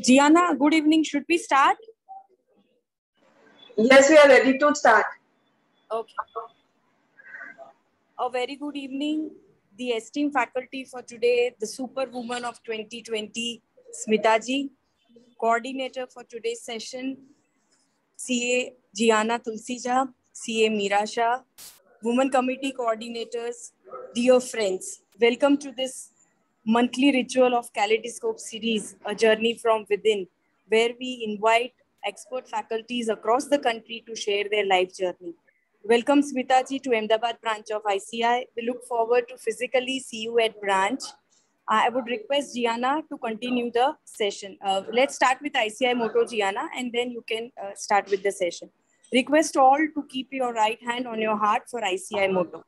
Gianna, good evening. Should we start? Yes, we are ready to start. Okay. A very good evening. The esteemed faculty for today, the superwoman of 2020, Smita ji. Coordinator for today's session, CA Gianna Tulsija, CA Meera Shah. Women Committee Coordinators, dear friends. Welcome to this monthly ritual of Kaleidoscope series, A Journey from Within, where we invite expert faculties across the country to share their life journey. Welcome Smita ji to Ahmedabad branch of ICI. We look forward to physically see you at branch. I would request Gianna to continue the session. Let's start with ICI motto, Gianna, and then you can start with the session. Request all to keep your right hand on your heart for ICI motto.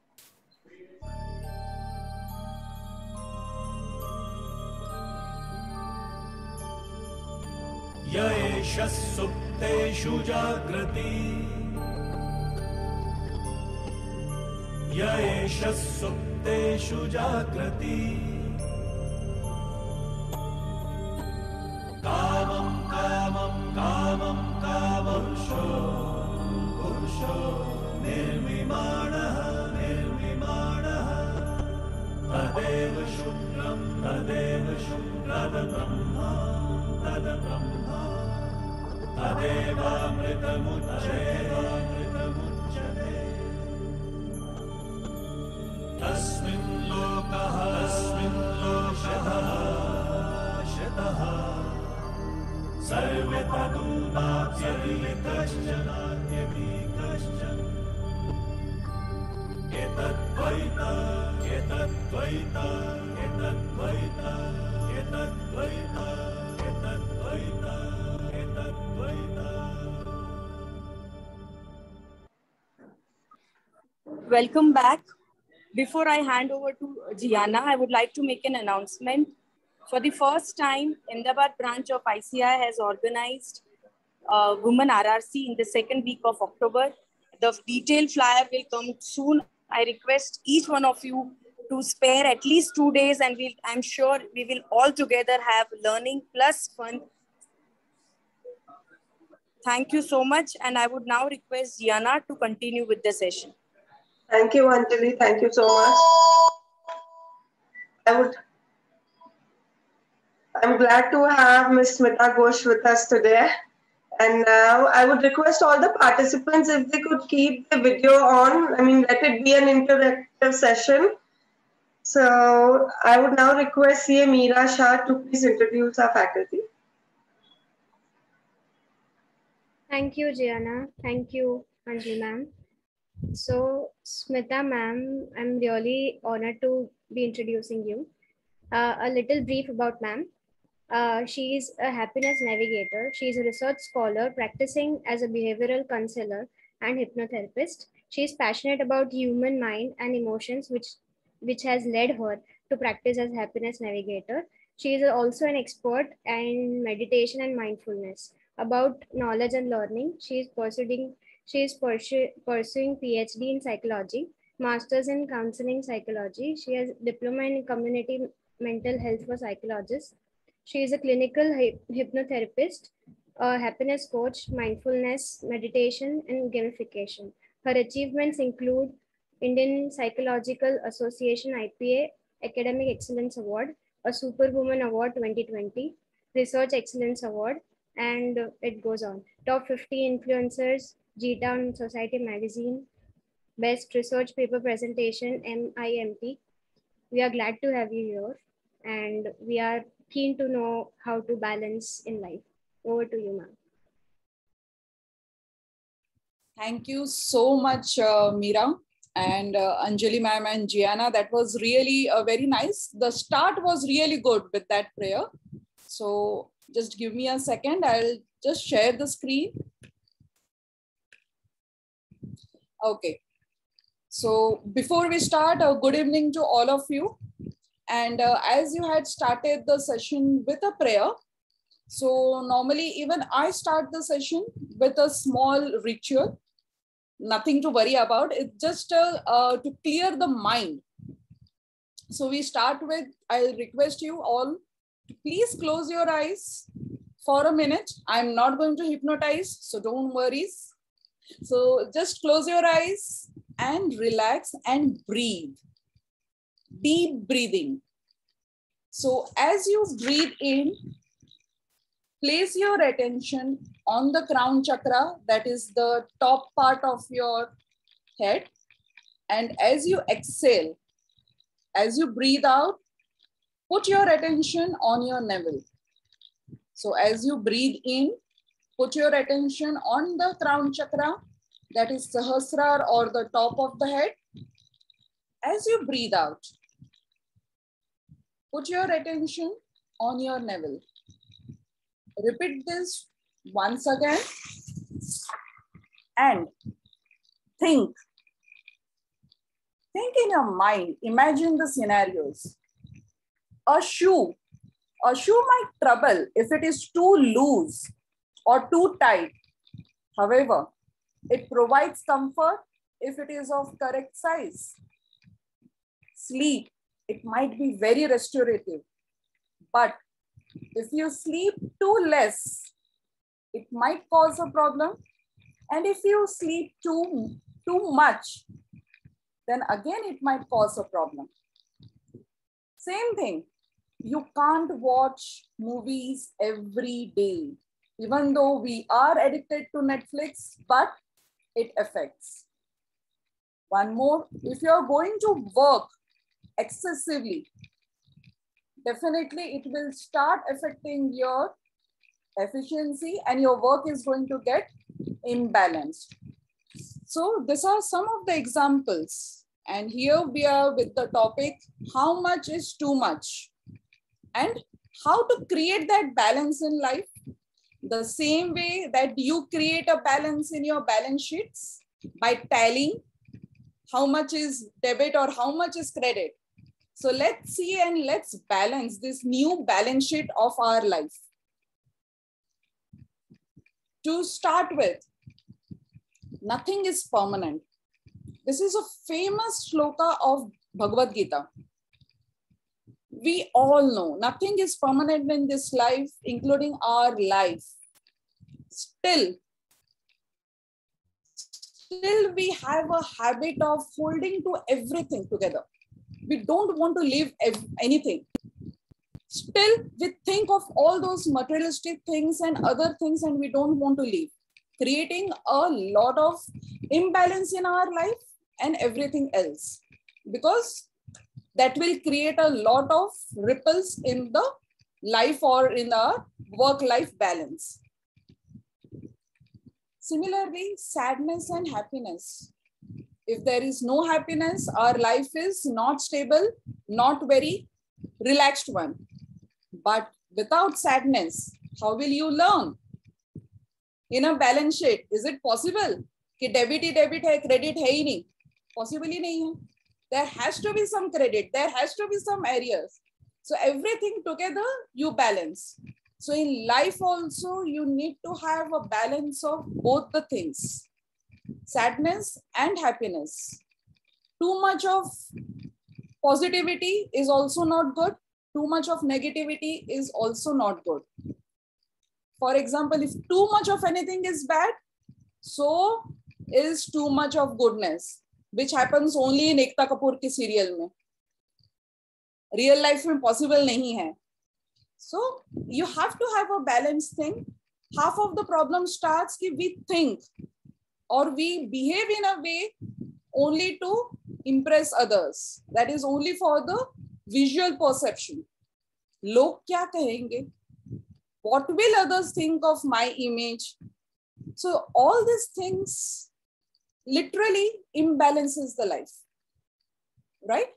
Yaesha supteshu jagrati Yaesha supteshu jagrati Kamam kamam kamam kamam Pursho nirvimanaha Tadeva shukram Tada Brahma Tadeva mritamucchate Tasmin lokaha shataha Sarve tadunapyati kaschan Welcome back. Before I hand over to Gianna, I would like to make an announcement. For the first time, Ahmedabad branch of ICI has organized Women RRC in the second week of October. The detailed flyer will come soon. I request each one of you to spare at least 2 days, and I'm sure we will all together have learning plus fun. Thank you so much. And I would now request Gianna to continue with the session. Thank you, Anjali. Thank you so much. I'm glad to have Ms. Smita Ghosh with us today. And now I would request all the participants if they could keep the video on. I mean, let it be an interactive session. So I would now request CA Meera Shah to please introduce our faculty. Thank you, Gianna. Thank you, Anjali ma'am. So, Smita ma'am, I'm really honored to be introducing you. A little brief about ma'am. She is a happiness navigator. She is a research scholar practicing as a behavioral counselor and hypnotherapist. She is passionate about human mind and emotions, which has led her to practice as happiness navigator. She is also an expert in meditation and mindfulness. About knowledge and learning, she is pursuing PhD in psychology, master's in counseling psychology. She has diploma in community mental health for psychologists. She is a clinical hypnotherapist, a happiness coach, mindfulness, meditation, and gamification. Her achievements include Indian Psychological Association IPA Academic Excellence Award, a Superwoman Award 2020, Research Excellence Award, and it goes on. Top 50 Influencers, G-Town Society Magazine, Best Research Paper Presentation, MIMT. We are glad to have you here, and we are keen to know how to balance in life. Over to you, ma'am. Thank you so much, Meera and Anjali ma'am and Gianna. That was really very nice. The start was really good with that prayer. So just give me a second. I'll just share the screen. Okay. So before we start, good evening to all of you. And as you had started the session with a prayer, so normally even I start the session with a small ritual, nothing to worry about. It's just to clear the mind. So we start with, I'll request you all to please close your eyes for a minute. I'm not going to hypnotize, so don't worry. So just close your eyes and relax and breathe. Deep breathing. So as you breathe in, place your attention on the crown chakra, that is the top part of your head. And as you exhale, as you breathe out, put your attention on your navel. So as you breathe in, put your attention on the crown chakra, that is Sahasrara or the top of the head. As you breathe out, put your attention on your navel. Repeat this once again and think. Think in your mind, imagine the scenarios. A shoe might trouble if it is too loose or too tight. However, it provides comfort if it is of correct size. Sleep, it might be very restorative, but if you sleep too less, it might cause a problem. And if you sleep too much, then again it might cause a problem. Same thing, you can't watch movies every day, even though we are addicted to Netflix, but it affects. One more, if you're going to work excessively, definitely it will start affecting your efficiency and your work is going to get imbalanced. So these are some of the examples. And here we are with the topic, how much is too much? And how to create that balance in life. The same way that you create a balance in your balance sheets by tallying how much is debit or how much is credit. So let's see and let's balance this new balance sheet of our life. To start with, nothing is permanent. This is a famous shloka of Bhagavad Gita. We all know nothing is permanent in this life, including our life. Still we have a habit of holding to everything together. We don't want to leave anything. Still, we think of all those materialistic things and other things and we don't want to leave, creating a lot of imbalance in our life and everything else, because that will create a lot of ripples in the life or in our work-life balance. Similarly, sadness and happiness. If there is no happiness, our life is not stable, not very relaxed one. But without sadness, how will you learn? In a balance sheet, is it possible कि debit ही debit है, credit है ही नहीं? Possible ही नहीं है. There has to be some credit. There has to be some areas. So everything together, you balance. So in life also, you need to have a balance of both the things, sadness and happiness. Too much of positivity is also not good. Too much of negativity is also not good. For example, if too much of anything is bad, so is too much of goodness, which happens only in Ekta Kapoor ki serial mein. Real life mein possible nahi hai. So you have to have a balanced thing. Half of the problem starts कि we think or we behave in a way only to impress others. That is only for the visual perception. Log kya kahenge? What will others think of my image? So all these things literally imbalances the life, right?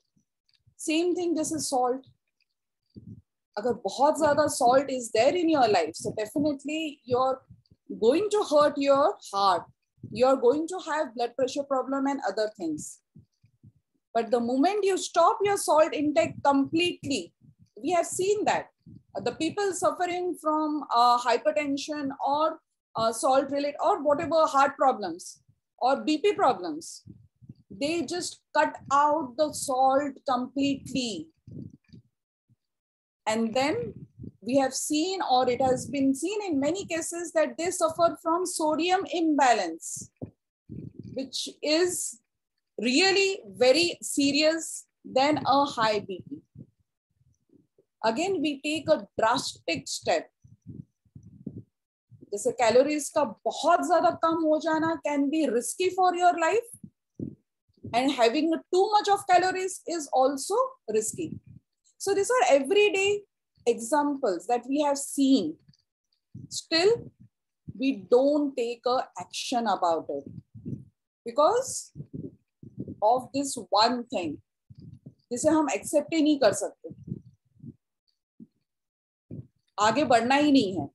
Same thing, this is salt. Agar bahut zyada salt is there in your life, so definitely you're going to hurt your heart. You're going to have blood pressure problem and other things. But the moment you stop your salt intake completely, we have seen that the people suffering from hypertension or salt related or whatever heart problems or BP problems, they just cut out the salt completely. And then we have seen, or it has been seen in many cases, that they suffer from sodium imbalance, which is really very serious than a high BP. Again, we take a drastic step. जैसे calories का बहुत ज़्यादा कम हो जाना can be risky for your life, and having too much of calories is also risky. So these are everyday examples that we have seen. Still, we don't take a action about it because of this one thing, जिसे हम accept ही नहीं कर सकते, आगे बढ़ना ही नहीं है.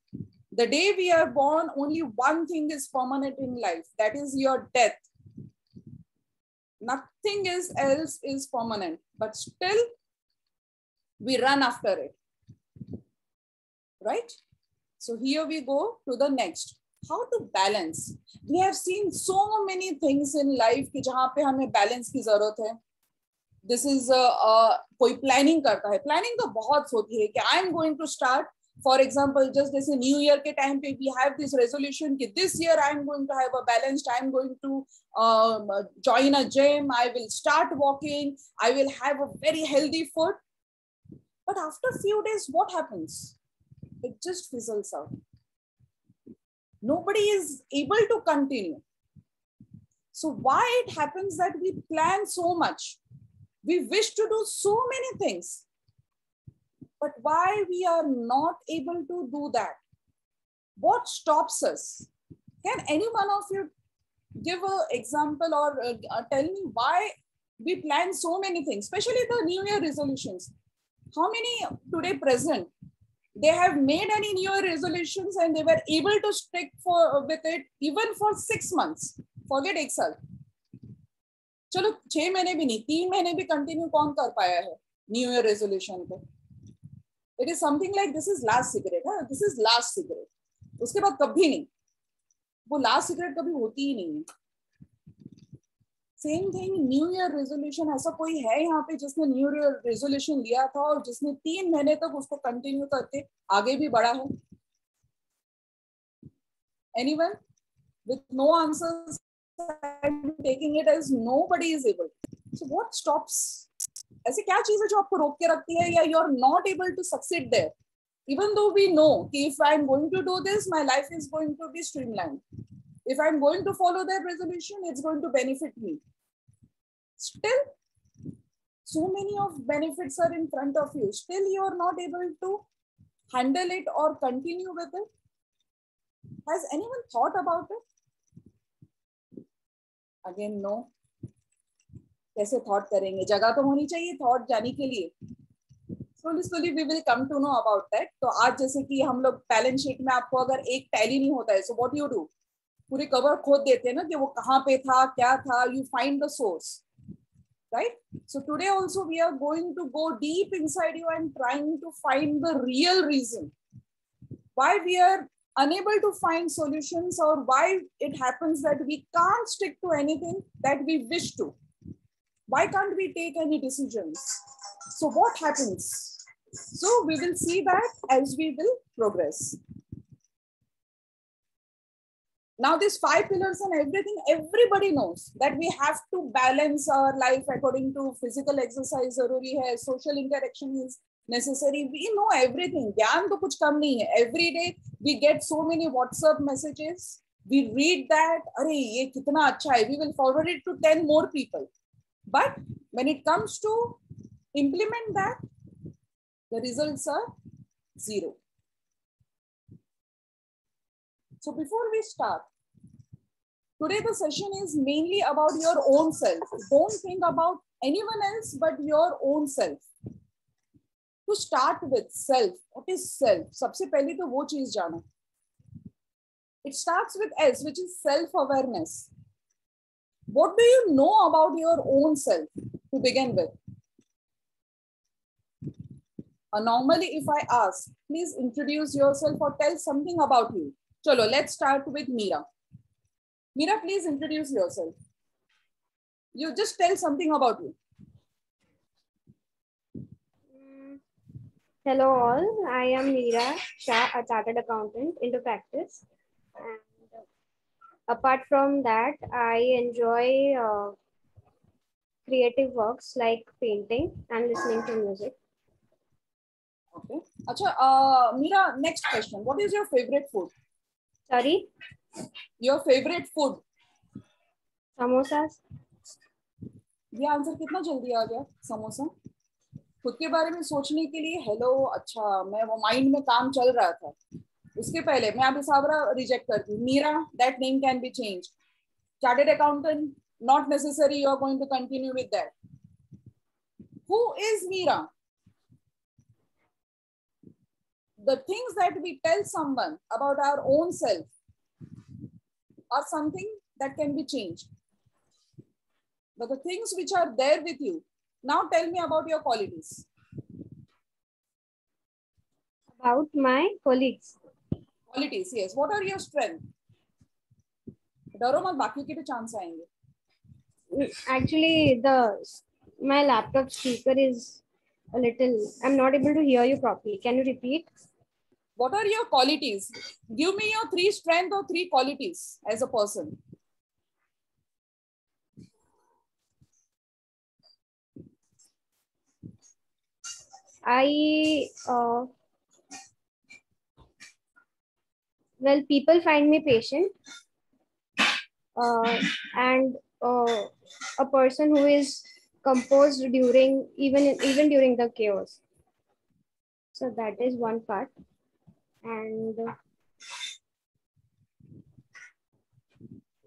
The day we are born, only one thing is permanent in life, that is your death. Nothing else is permanent, but still we run after it, right? So here we go to the next. How to balance? We have seen so many things in life कि जहाँ पे हमें balance की जरूरत है. This is कोई planning करता है. Planning तो बहुत होती है कि I am going to start. For example, just जैसे New Year के time पे we have this resolution कि this year I am going to have a balanced. I am going to join a gym. I will start walking. I will have a very healthy food. But after a few days, what happens? It just fizzles out. Nobody is able to continue. So why it happens that we plan so much? We wish to do so many things. But why we are not able to do that? What stops us? Can any one of you give an example or tell me why we plan so many things, especially the New Year resolutions? How many today present, they have made any New Year resolutions and they were able to stick with it even for 6 months? Forget एक साल. चलो 6 महीने भी नहीं, 3 महीने भी continue कौन कर पाया है New Year resolution को? It is something like this is last cigarette, huh? This is last cigarette. उसके बाद कभी नहीं. वो last cigarette कभी होती ही नहीं है. Same thing, New Year resolution. ऐसा कोई है यहाँ पे जिसने New Year resolution लिया था और जिसने 3 महीने तक उसको कंटिन्यू करके आगे भी बढ़ा है? Anyone with no answers? I'm taking it as nobody is able. So what stops? ऐसी क्या चीज है जो आपको रोक के रखती है या you are not able to succeed there? Even though we know कि if I'm going to do this, my life is going to be streamlined. If I'm going to follow that resolution, it's going to benefit me. Still, so many of benefits are in front of you. Still, you are not able to handle it or continue with it. Has anyone thought about it? Again, no. कैसे thought करेंगे? जगह तो होनी चाहिए thought जाने के लिए. Slowly we will come to know about that. तो आज जैसे कि हम लोग बैलेंस शीट में आपको अगर एक टैली नहीं होता है, so what you do? पूरे कवर खोद देते हैं ना कि वो कहाँ पे था, क्या था. You find the source, right? So today also we are going to go deep inside you and trying to find the real reason why we are unable to find solutions or why it happens that we can't stick to anything that we wish to. Why can't we take any decisions? So what happens? So we will see that as we will progress. Now these 5 pillars and everything, everybody knows that we have to balance our life according to physical exercise, zaruri hai, social interaction is necessary. We know everything. Gyan to kuch kam nahi hai. Every day we get so many WhatsApp messages. We read that, arey ye kitna acha hai. We will forward it to 10 more people. But when it comes to implement that, the results are 0. So before we start, today the session is mainly about your own self. Don't think about anyone else but your own self. To start with self, what is self? सबसे पहले तो वो चीज जानो. It starts with S, which is self-awareness. What do you know about your own self to begin with? Normally, if I ask, please introduce yourself or tell something about you. Chalo, let's start with Meera. Meera, please introduce yourself. You just tell something about you. Hello all, I am Meera Shah, a chartered accountant into practice. And apart from that, I enjoy creative works like painting and listening to music. Okay. Acha, Meera, next question. What is your favorite food? Sorry? Your favorite food? Samosas. ये answer कितना जल्दी आ गया? समोसा. खुद के बारे में सोचने के लिए हेलो, अच्छा मैं वो माइंड में काम चल रहा था. उसके पहले मैं अभी साबरा रिजेक्ट करती हूँ. Meera, that name can be changed. Chartered accountant, not necessary. You are going to continue with that. Who is Meera? The things that we tell someone about our own self are something that can be changed. But the things which are there with you, now tell me about your qualities. About my colleagues. Qualities, yes. What are your strengths? डरो मत, बाकी के तो chance आएंगे. Actually, my laptop speaker is a little. I'm not able to hear you properly. Can you repeat? What are your qualities? Give me your 3 strengths or 3 qualities as a person. Well, people find me patient and a person who is composed even during the chaos. So that is one part. And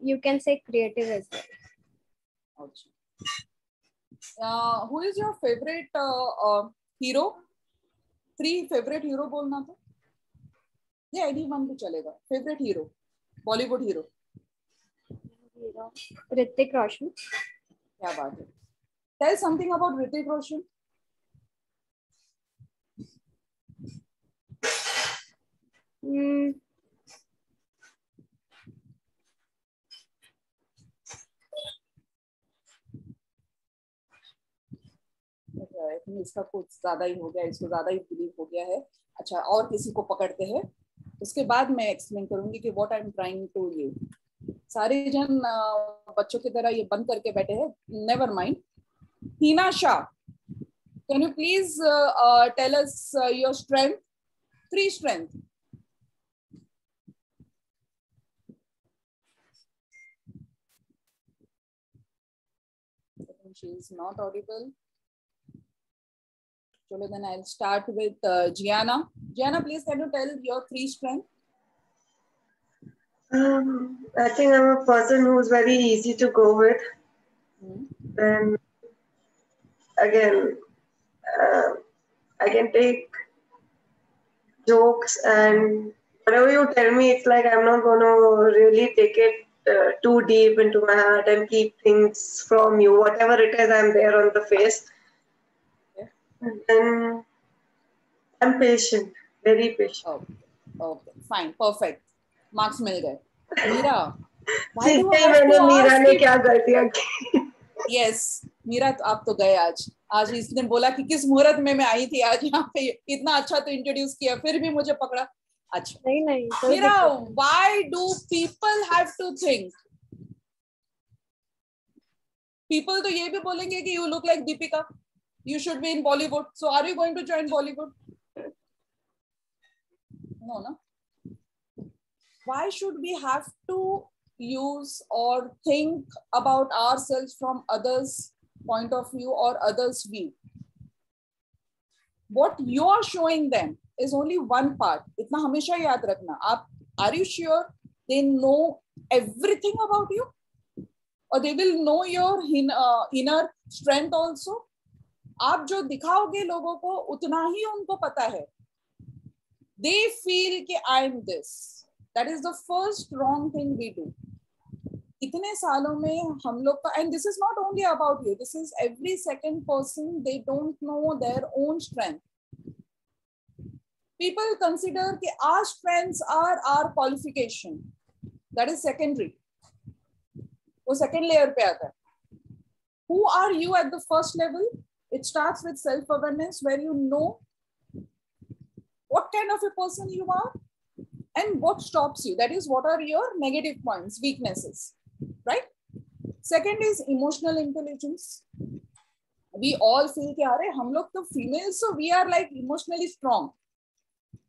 you can say creative as well. Who is your favorite hero? 3 favorite hero bolna tha. Yeah, anyone bhi chalega. Favorite hero, Bollywood hero. Hrithik Roshan. Kya baat hai. Tell something about Hrithik Roshan. इसका कुछ ज्यादा ही हो गया, इसको ज्यादा ही believe हो गया है. अच्छा, और किसी को पकड़ते हैं, उसके बाद मैं एक्सप्लेन करूंगी कि what I am trying to you. सारे जन बच्चों की तरह ये बंद करके बैठे हैं. Never mind. Heena Shah, can you please tell us your strength, 3 strength. She is not audible. So then I'll start with Gianna. Gianna, please can you tell your 3 strengths? I think I'm a person who's very easy to go with. Then again, I can take jokes, and whatever you tell me, it's like I'm not going to really take it too deep into my heart and keep things from you. Whatever it is, I'm there on the face. And I'm patient, very patient. Okay, fine, perfect. Marks मिल गए. मीरा, मैंने मीरा ने क्या गलतियां की? Yes, Meera आप तो गए आज इसने बोला कि किस मुहूर्त में मैं आई थी आज यहाँ पे. इतना अच्छा तो इंट्रोड्यूस किया, फिर भी मुझे पकड़ा. अच्छा नहीं Meera, why do people have to think? People तो ये भी बोलेंगे कि you look like Deepika. You should be in Bollywood. So are you going to join Bollywood? No, no. Why should we have to use or think about ourselves from others' point of view or others' view? What you are showing them is only one part. इतना हमेशा याद रखना. Are you sure they know everything about you? Or they will know your inner strength also? आप जो दिखाओगे लोगों को उतना ही उनको पता है. They feel कि I am this. That is the first wrong thing we do. इतने सालों में हम लोग का, and this is not only about you, this is every second person, they don't know their own strength. People consider कि our strengths are our qualification. That is secondary. वो second layer पे आता है. who are you at the first level? It starts with self-awareness, where you know what kind of a person you are and what stops you. That is, what are your negative points, weaknesses, right? Second is emotional intelligence. We all feel कि अरे हम लोग तो females, so we are like emotionally strong.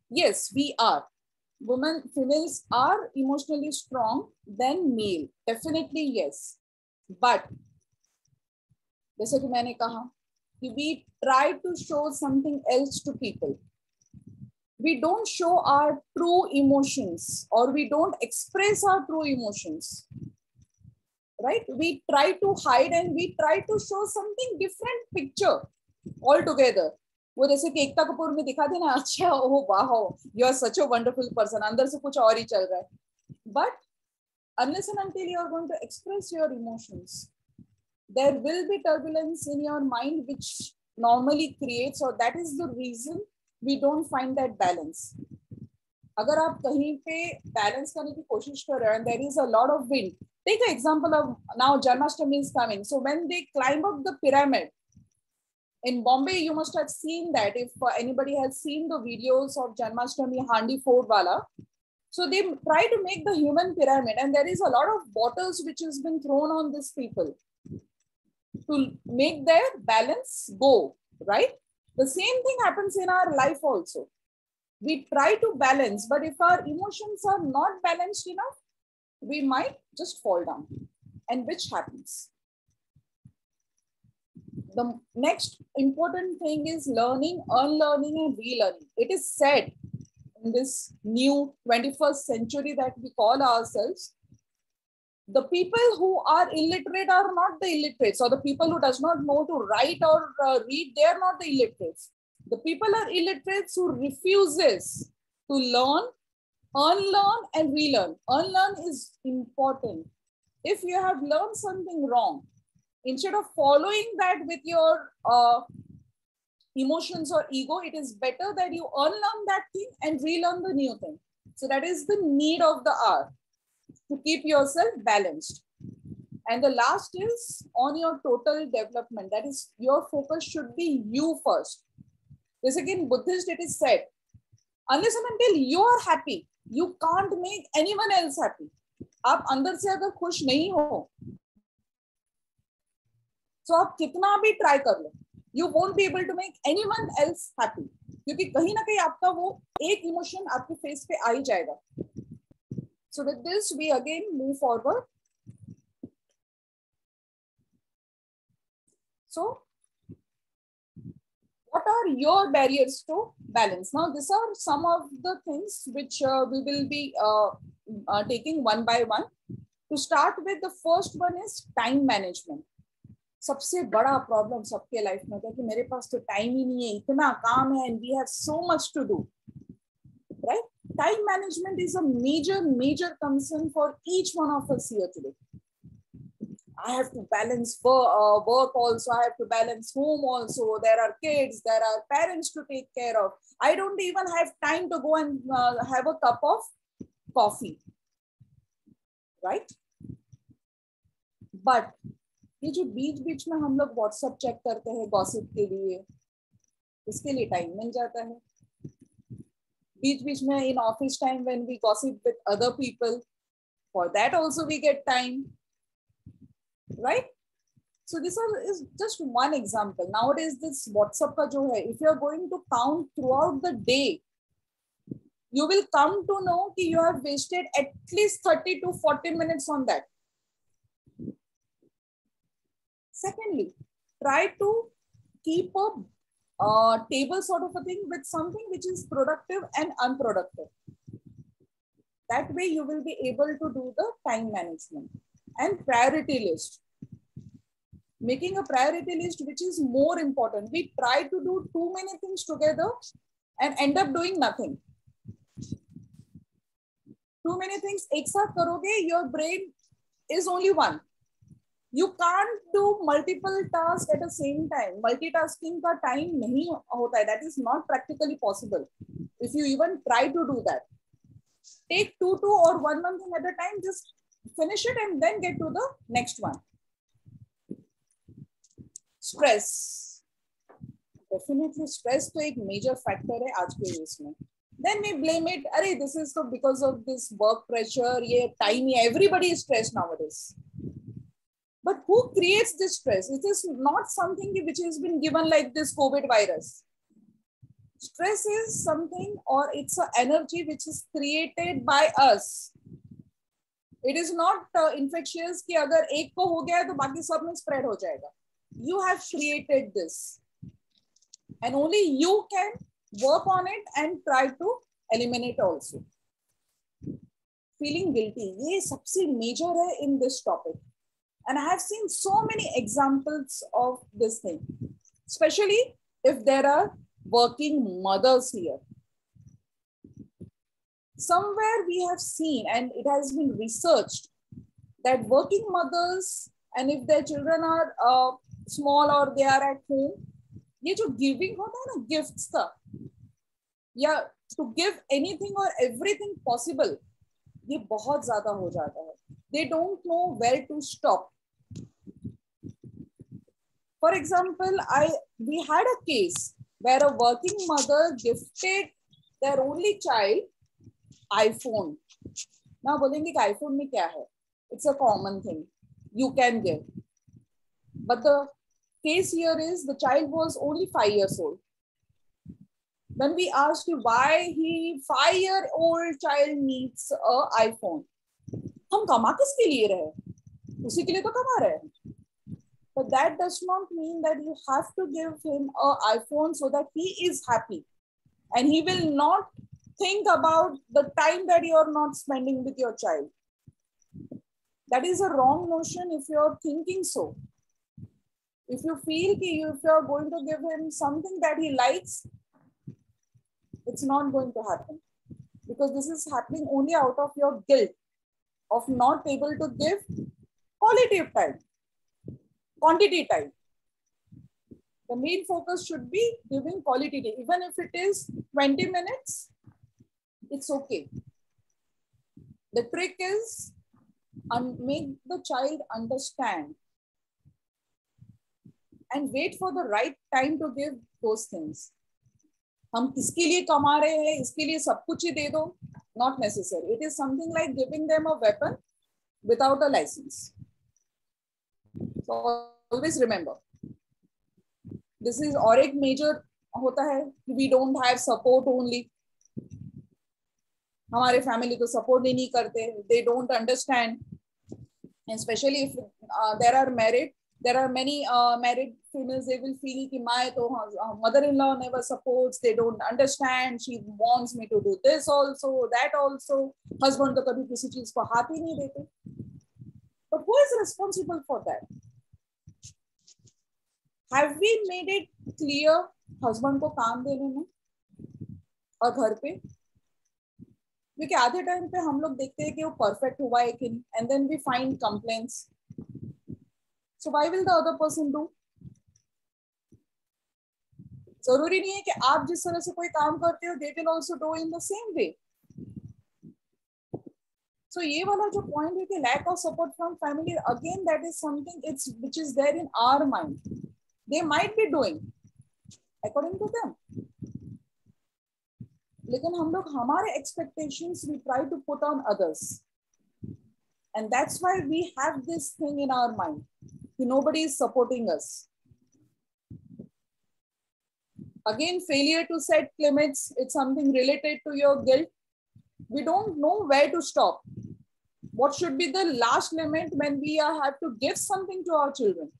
Yes, we are. Females are emotionally strong than male. Definitely yes. But जैसे कि मैंने कहा कि we try to show something else to people. We don't show our true emotions, or we don't express our true emotions. Right? We try to hide and we try to show something different picture altogether. वो जैसे कि एकता कपूर में दिखा देना, अच्छा ओह वाह, you are such a wonderful person, अंदर से कुछ और ही चल रहा है. But unless and until you are going to express your emotions, there will be turbulence in your mind which normally creates, or that is the reason we don't find that balance. अगर आप कहीं पे balance करने की कोशिश कर रहे हैं and there is a lot of wind, take an example of now Janmashtami is coming. So when they climb up the pyramid in Bombay, you must have seen that. If anybody has seen the videos of Janmashtami Handi Fort Wala, so they try to make the human pyramid, and there is a lot of bottles which has been thrown on these people to make their balance go, right? The same thing happens in our life also. We try to balance, but if our emotions are not balanced enough, we might just fall down, and which happens. The next important thing is learning, unlearning, and relearning. It is said in this new 21st century that we call ourselves, the people who are illiterate are not the illiterates, or the people who does not know to write or read, they are not the illiterates. The people are illiterates who refuses to learn, unlearn, and relearn. Unlearn is important. If you have learned something wrong, instead of following that with your emotions or ego, it is better that you unlearn that thing and relearn the new thing. So that is the need of the hour, to keep yourself balanced. And the last is on your total development. That is, your focus should be you first. This again, Buddhist, it is said, unless and until you are happy, you can't make anyone else happy. आप अंदर से अगर खुश नहीं हो, so आप कितना भी try कर लो, you won't be able to make anyone else happy. क्योंकि कहीं ना कहीं आपका वो एक emotion आपके face पे आ ही जाएगा. So with this, we again move forward. So what are your barriers to balance? Now, these are some of the things which we will be taking one by one. To start with, the first one is time management. सबसे बड़ा problem सबके life में होता है कि मेरे पास तो time ही नहीं है, इतना काम है, and we have so much to do, right? Time management is a major concern for each one of us here today. I have to balance work also, I have to balance home also, there are kids, there are parents to take care of. I don't even have time to go and have a cup of coffee, right? But ये जो बीच में हम लोग WhatsApp check करते हैं gossip के लिए, इसके लिए टाइम मिल जाता है. बीच में in office time when we gossip with other people, for that also we get time, right? So this is just one example. Nowadays this WhatsApp का जो है, if you are going to count throughout the day, you will come to know कि you have wasted at least 30 to 40 minutes on that. Secondly, try to keep a table sort of a thing with something which is productive and unproductive. That way you will be able to do the time management. And priority list. Making a priority list which is more important. We try to do too many things together and end up doing nothing. Too many things एक साथ करोगे, your brain is only one. You can't do multiple tasks at the same time. Multitasking का time नहीं होता है. That is not practically possible. If you even try to do that, take two or one thing at a time. Just finish it and then get to the next one. Stress, definitely stress तो एक major factor है आज के इसमें. Then we blame it. Arey, this is so because of this work pressure. ये time, everybody is stressed nowadays. But who creates this stress? It is not something which has been given like this COVID virus. Stress is something, or it's an energy which is created by us. It is not infectious कि अगर एक को हो गया है तो बाकी सब में spread हो जाएगा. You have created this, and only you can work on it and try to eliminate also. Feeling guilty, ये सबसे major है in this topic, and I have seen so many examples of this thing, especially if there are working mothers here. Somewhere we have seen, and it has been researched, that working mothers, and if their children are small or they are at home, ये जो giving होता है ना gifts का, या to give anything और everything possible, ये बहुत ज्यादा हो जाता है. They don't know where to stop. For example, we had a case where a working mother gifted their only child iPhone. ना बोलेंगे कि आईफोन में क्या है, it's a common thing, you can give. But the case here is the child was only 5 years old. When we asked why he 5-year-old child needs a iPhone, हम कमा किसके लिए रहे, उसी के लिए तो कमा रहे हैं. But that does not mean that you have to give him a iPhone so that he is happy, and he will not think about the time that you are not spending with your child. That is a wrong notion if you are thinking so. If you feel if you are going to give him something that he likes, it's not going to happen, because this is happening only out of your guilt of not able to give quality of time, quantity time. The main focus should be giving quality time. Even if it is 20 minutes, it's okay. The trick is make the child understand and wait for the right time to give those things. हम किसके लिए कमा रहे हैं, इसके लिए सब कुछ ही दे दो, not necessary. It is something like giving them a weapon without a license. So always remember, this is और एक major होता है, we don't have support only. हमारे family तो support ही नहीं करते, they don't understand, and especially if there are many married females, they will feel कि माँ तो mother-in-law never supports, they don't understand, she wants me to do this also, that also. Husband तो कभी किसी चीज को हाथ ही नहीं देते. But who is responsible for that? Have we made it clear husband को काम देने में और घर पे? क्योंकि आधे टाइम पे हम लोग देखते हैं कि वो परफेक्ट हुआ है कि नहीं, and then we find complaints. So why will the other person do? जरूरी नहीं है कि आप जिस तरह से कोई काम करते हो, they will also do in the same way. So ये वाला जो point है कि lack of support from family, again that is something which is there in our mind. They might be doing according to them. लेकिन हम लोग हमारे expectations we try to put on others, and that's why we have this thing in our mind. Nobody is supporting us. Again, failure to set limits, it's something related to your guilt. We don't know where to stop. What should be the last limit when we have to give something to our children,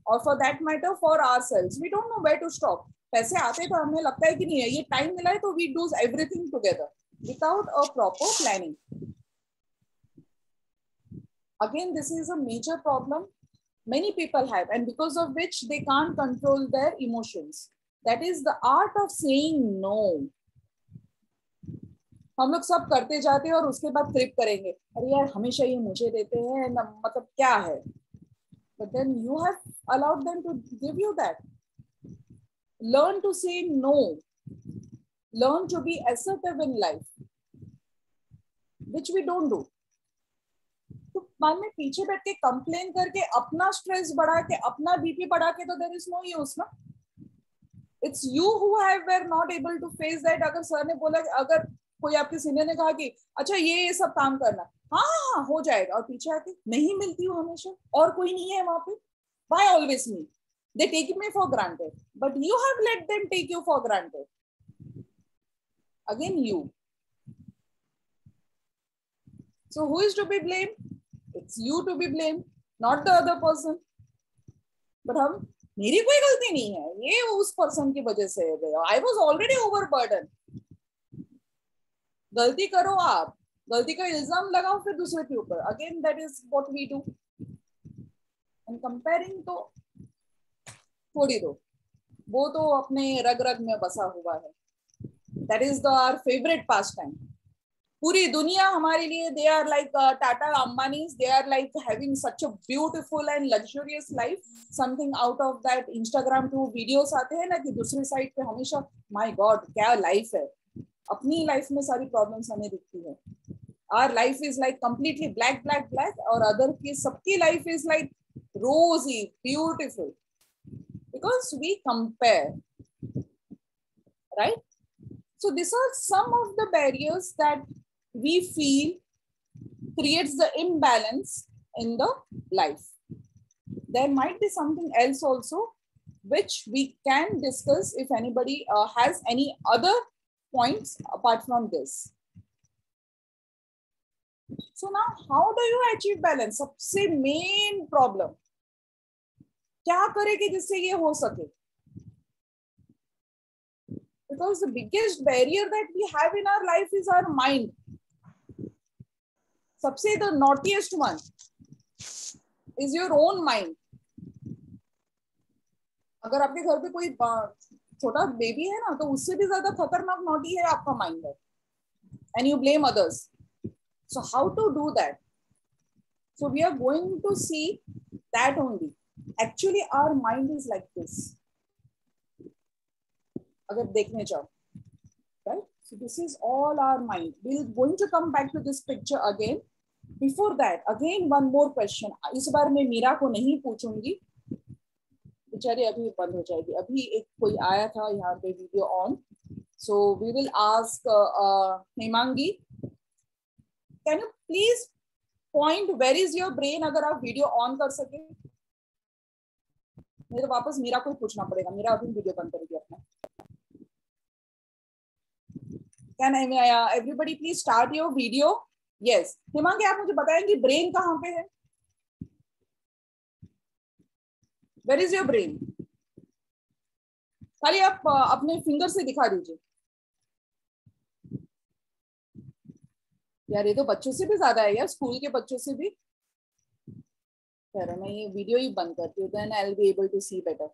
or for that matter for ourselves? We don't know where to stop. पैसे आते तो हमें लगता है कि नहीं है, ये टाइम मिला है तो we do everything together without a proper planning. Again, this is a major problem many people have, and because of which they can't control their emotions. That is the art of saying no. हम लोग सब करते जाते हैं और उसके बाद trip करेंगे, अरे यार हमेशा ये मुझे देते हैं, मतलब क्या है? But then you have allowed them to give you that. Learn to say no. Learn to be assertive in life, which we don't do. तो बाद में पीछे बैठ के कंप्लेन करके अपना स्ट्रेस बढ़ा के अपना बीपी बढ़ा के तो देयर इज नो यूज ना. It's you who were not able to face that. अगर सर ने बोला, अगर कोई आपके सीनियर ने कहा कि अच्छा ये सब काम करना, हाँ हो जाएगा, और पीछे आके नहीं मिलती हूँ हमेशा और कोई नहीं है वहां पे, why always me? They take me for granted, but you have let them take you for granted. Again you. So who is to be blamed? It's you to be blamed, not the other person. But हम, मेरी कोई गलती नहीं है, ये उस person की वजह से है. I was already overburdened. गलती करो आप, गलती का इल्जाम लगाओ फिर दूसरे के ऊपर. Again that is what we do. And comparing तो छोड़ दो, वो तो अपने रग रग में बसा हुआ है. That is our favorite pastime. पूरी दुनिया हमारे लिए, they are like Tata Ambanis, they are like having such a beautiful and luxurious life. Something out of that Instagram through videos आते हैं ना कि दूसरी साइड पे हमेशा my God क्या लाइफ है. अपनी लाइफ में सारी प्रॉब्लम्स हमें दिखती है. Our life is like completely black, black, black, और अदर की सबकी life is like rosy, beautiful. Because we compare, right? So these are some of the barriers that we feel creates the imbalance in the life. There might be something else also which we can discuss if anybody has any other points apart from this. So now how do you achieve balance? सबसे main problem क्या करें कि जिससे ये हो सके? Because the biggest barrier that we have in our life is our mind. सबसे the naughtiest one is your own mind. अगर आपके घर पे कोई छोटा बेबी है ना, तो उससे भी ज्यादा खतरनाक नॉटी है आपका माइंड है. And you blame others. So how to do that? So we are going to see that only. Actually our mind is like this. अगर देखने जाओ, right? So this is all our mind. We're going to come back to this picture again. Before that, again one more question. इस बार मैं मीरा को नहीं पूछूंगी, बेचारी अभी बंद हो जाएगी. अभी एक कोई आया था यहाँ पे video on. So we will ask Hemangi, can you please point where is your brain? अगर आप वीडियो ऑन कर सके. नहीं तो वापस मीरा को ही पूछना पड़ेगा. मीरा अभी वीडियो बंद करेगी अपना. Can everybody please start your video? Yes. Himangi, आप मुझे बताएंगे ब्रेन कहाँ पे है? Where is your brain? खाली आप अपने फिंगर से दिखा दीजिए. यार ये तो बच्चों से भी ज्यादा है यार, स्कूल के बच्चों से भी. मैं ये वीडियो ही बंद करती हूँ, then I'll be able to see better.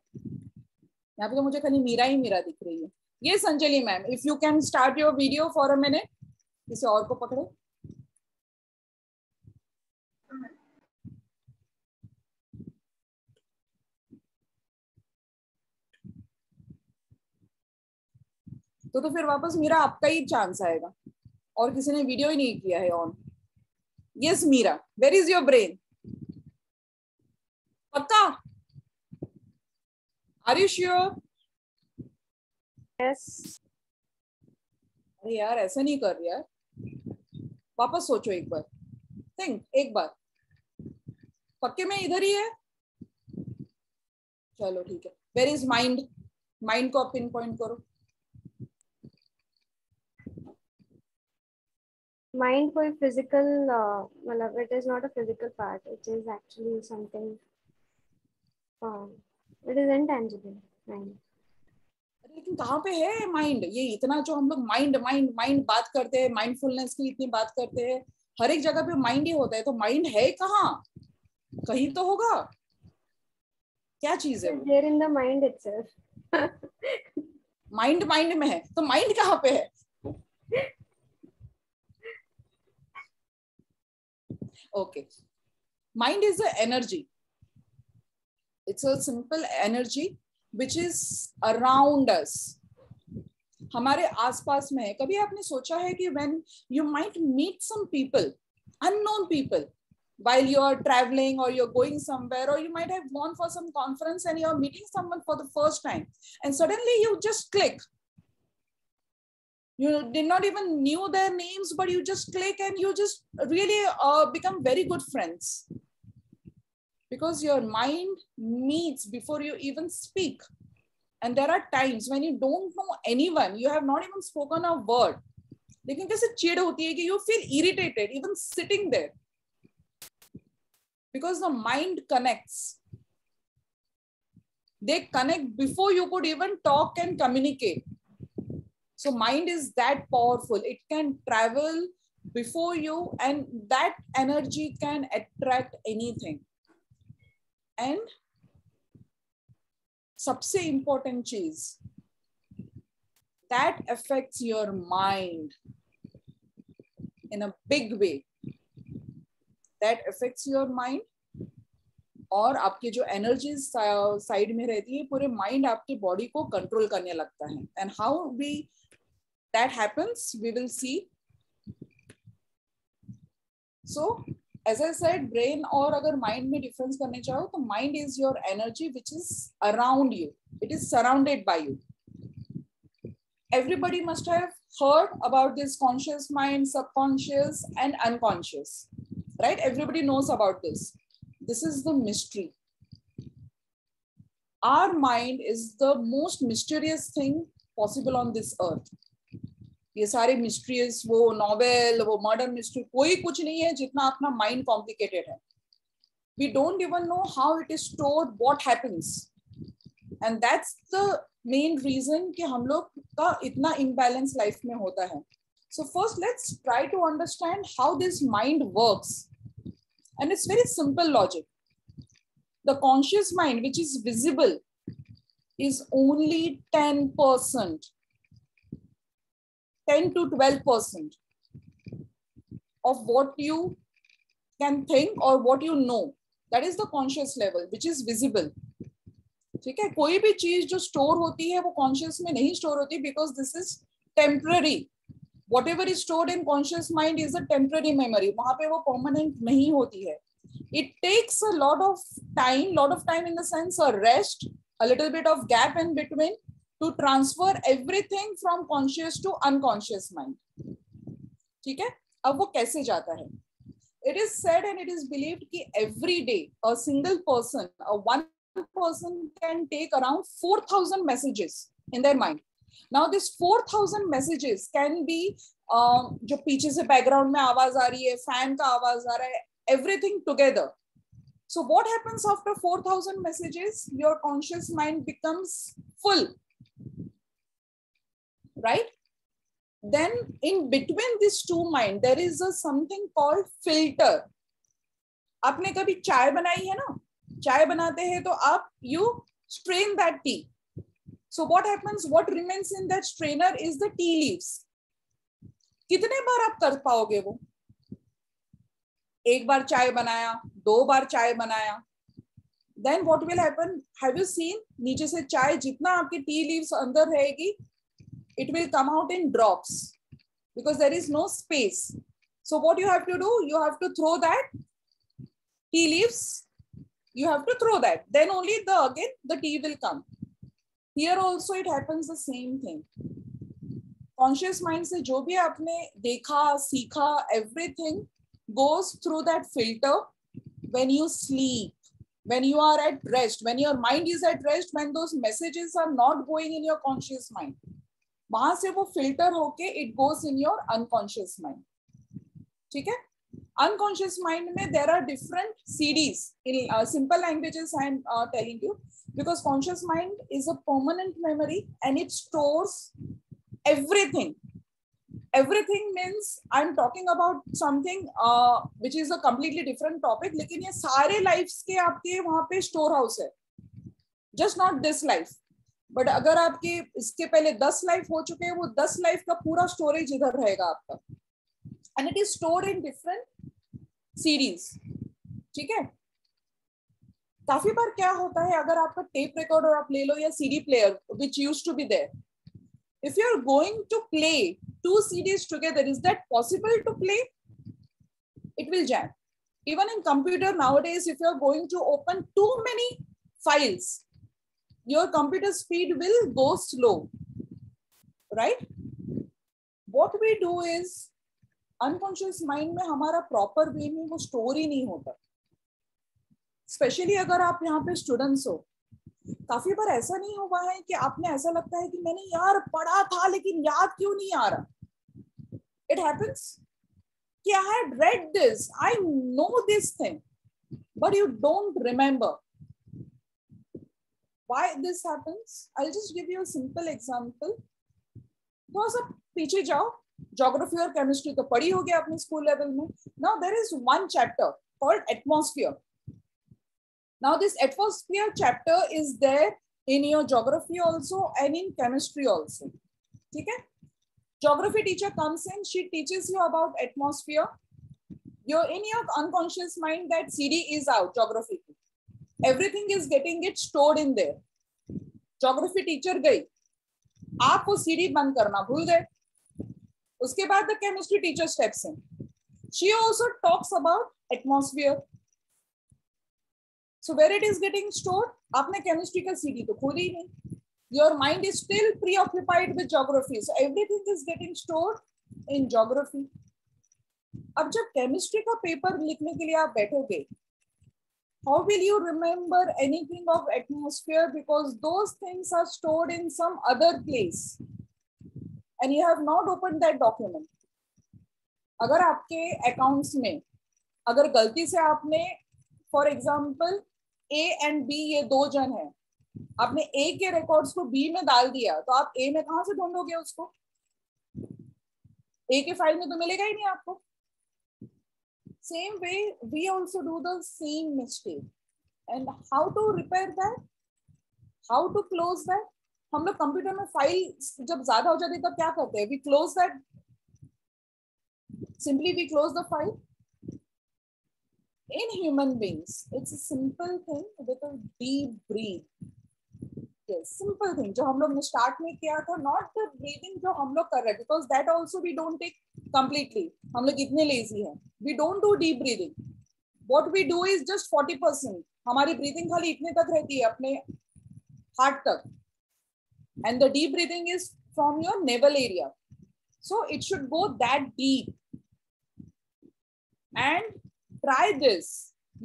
यहाँ पे तो मुझे खाली मीरा ही मीरा दिख रही है. Yes, Anjali ma'am, if you can start your video for a minute. किसी और को पकड़े. तो फिर वापस मीरा आपका ही चांस आएगा, और किसी ने वीडियो ही नहीं किया है on. Yes Meera, where is your brain? पक्का? Are you sure? यस. अरे यार ऐसा नहीं कर यार, वापस सोचो एक बार. थिंक एक बार. पक्के में इधर ही है? चलो ठीक है. Where is mind? माइंड को आप पिन पॉइंट करो. Mind कोई physical, मतलब it is not a physical part. It is actually something. It is intangible. Mind. लेकिन कहाँ पे है माइंड? ये इतना जो हम लोग माइंड माइंड माइंड बात करते हैं, माइंडफुलनेस की इतनी बात करते हैं, हर एक जगह पे माइंड ही होता है. तो माइंड है कहाँ? कहीं तो होगा. क्या चीज है? There in the mind itself. Mind mind में है, तो माइंड कहाँ पे है? Okay. Mind is an energy. It's a simple energy which is around us. हमारे आसपास में है. कभी आपने सोचा है कि when you might meet some people, unknown people, while you are traveling or you're going somewhere, or you might have gone for some conference and you're meeting someone for the first time and suddenly you just click. You did not even knew their names, but you just click and you just really become very good friends. Because your mind meets before you even speak. And there are times when you don't know anyone, you have not even spoken a word. लेकिन कैसे चिढ़ होती है कि you feel irritated even sitting there. Because the mind connects. They connect before you could even talk and communicate. So mind is that powerful. It can travel before you, and that energy can attract anything. And सबसे important चीज, that affects your mind in a big way. That affects your mind. और आपके जो energy side में रहती है, पूरे mind आपके बॉडी को कंट्रोल करने लगता है. And how we that happens, we will see. So as I said, brain और अगर mind में difference करने चाहो तो mind is your energy which is around you. It is surrounded by you. Everybody must have heard about this conscious mind, subconscious and unconscious, right? Everybody knows about this. This is the mystery. Our mind is the most mysterious thing possible on this earth. ये सारे mysteries, वो novel, वो murder mystery, कोई कुछ नहीं है जितना अपना माइंड कॉम्प्लिकेटेड है. We don't even know how it is stored, what happens, and that's the main reason कि हम लोग का इतना imbalance लाइफ में होता है. So first let's try to understand how this mind works, and it's very simple logic. The conscious mind, which is visible, is only 10%. 10 to 12% of what you can think or what you know. That is the conscious level, which is visible. ठीक है, कोई भी चीज जो store होती है वो conscious में नहीं स्टोर होती, because this is temporary. Whatever is stored in conscious mind is a temporary memory. वहां पे वो permanent नहीं होती है. It takes a lot of time in the sense a rest, a little bit of gap in between, to transfer everything from conscious to unconscious mind. ठीक है, अब वो कैसे जाता है? It is said and it is believed कि every day a single person, one person can take around 4,000 messages in their mind. Now this 4,000 messages can be जो पीछे से बैकग्राउंड में आवाज आ रही है, फैन का आवाज आ रहा है, everything together. So what happens after 4,000 messages? Your conscious mind becomes full. Right? Then in between these two minds, there is a something called filter. आपने कभी चाय बनाई है ना? चाय बनाते हैं तो आप you strain that tea. So what happens? What remains in that strainer is the tea leaves. कितने बार आप कर पाओगे वो? एक बार चाय बनाया, दो बार चाय बनाया. Then what will happen? Have you seen? नीचे से चाय जितना आपकी tea leaves अंदर रहेगी, it will come out in drops because there is no space. So what you have to do, you have to throw that tea leaves, you have to throw that, then only the tea will come. Here also it happens the same thing. Conscious mind से जो भी आपने देखा, सीखा, everything goes through that filter when you sleep, when you are at rest, when your mind is at rest, when those messages are not going in your conscious mind. वहां से वो filter होके it goes in your unconscious mind. ठीक है? Unconscious mind में there are different CDs. In simple languages I am telling you, because conscious mind is a permanent memory and it stores everything. Everything means I'm talking about something which is a completely different topic. लेकिन ये सारे lives के आपके वहां पे store house है. Just not this life. But अगर आपके इसके पहले 10 लाइफ हो चुके हैं, वो 10 लाइफ का पूरा स्टोरेज इधर रहेगा आपका. And it is stored in different series. ठीक है? काफी बार क्या होता है, अगर आपका टेप रिकॉर्डर आप ले लो या CD player which used to be there, if you are going to play 2 CDs together, is that possible to play? It will jam. Even in computer nowadays, if you're going to open too many files, your computer speed will go slow, right? What we do is unconscious mind में हमारा proper way में वो store ही नहीं होता. Specially अगर आप यहाँ पे स्टूडेंट्स हो, काफी बार ऐसा नहीं हुआ है कि आपने ऐसा लगता है कि मैंने यार पढ़ा था लेकिन याद क्यों नहीं आ रहा. इट हैपेंस कि I had read this, I know this thing, but you don't remember. Why this happens? I will just give you a simple example. थोड़ा सा पीछे जाओ. ज्योग्राफी और केमिस्ट्री तो पढ़ी होगी आपने स्कूल लेवल में. Now there is one chapter called atmosphere. Now this atmosphere chapter is there in your geography also and in chemistry also. ठीक है. Geography teacher comes in, she teaches you about atmosphere. You're in your unconscious mind that CD is out, geography. Everything is getting it stored in there. Geography teacher गई, आप वो CD बंद करना भूल गए. उसके बाद the chemistry teacher steps in. She also talks about atmosphere. So where it is getting stored? आपने chemistry का CD तो खोली ही नहीं. Your mind is still preoccupied with geography, so everything is getting stored in geography. अब जब chemistry का paper लिखने के लिए आप बैठोगे, how will you remember anything of atmosphere, because those things are stored in some other place and you have not opened that document. अगर आपके accounts में अगर गलती से आपने for example A and B ये दो जन हैं, आपने A के रिकॉर्ड्स को B में डाल दिया, तो आप A में कहां से ढूंढोगे उसको? A के फाइल में तो मिलेगा ही नहीं आपको. Same way we also do the same mistake. And how to repair that, how to close that? हम लोग कंप्यूटर में फाइल जब ज्यादा हो जाती है तब क्या करते हैं? We close that, simply we close the file. In human beings, it's a simple thing with a deep breathe. Yes, simple thing जो हम लोग ने स्टार्ट में किया था, not the breathing जो हम लोग कर रहे हैं, because that also we don't take completely. हम लोग इतने lazy हैं, we don't do deep breathing. What we do is just 40%. हमारी breathing खाली इतने तक रहती है, अपने heart तक, and the deep breathing is from your navel area. So it should go that deep. And try this.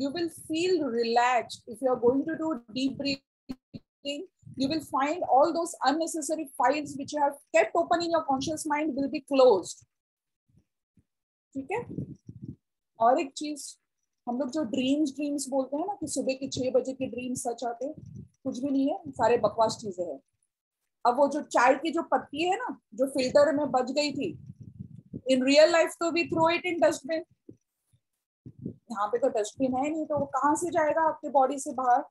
You will feel relaxed if you are going to do deep breathing. You will find all those unnecessary files which you have kept open in your conscious mind will be closed. ठीक है. और एक चीज, हम लोग जो dreams बोलते हैं ना कि सुबह के 6 बजे के ड्रीम्स सच आते हैं, कुछ भी नहीं है, सारे बकवास चीजें हैं. अब वो जो चाय की जो पत्ती है ना, जो फिल्टर में बच गई थी, इन रियल लाइफ तो we throw it in dustbin. यहाँ पे तो डस्टबिन है नहीं, तो वो कहाँ से जाएगा आपके बॉडी से बाहर?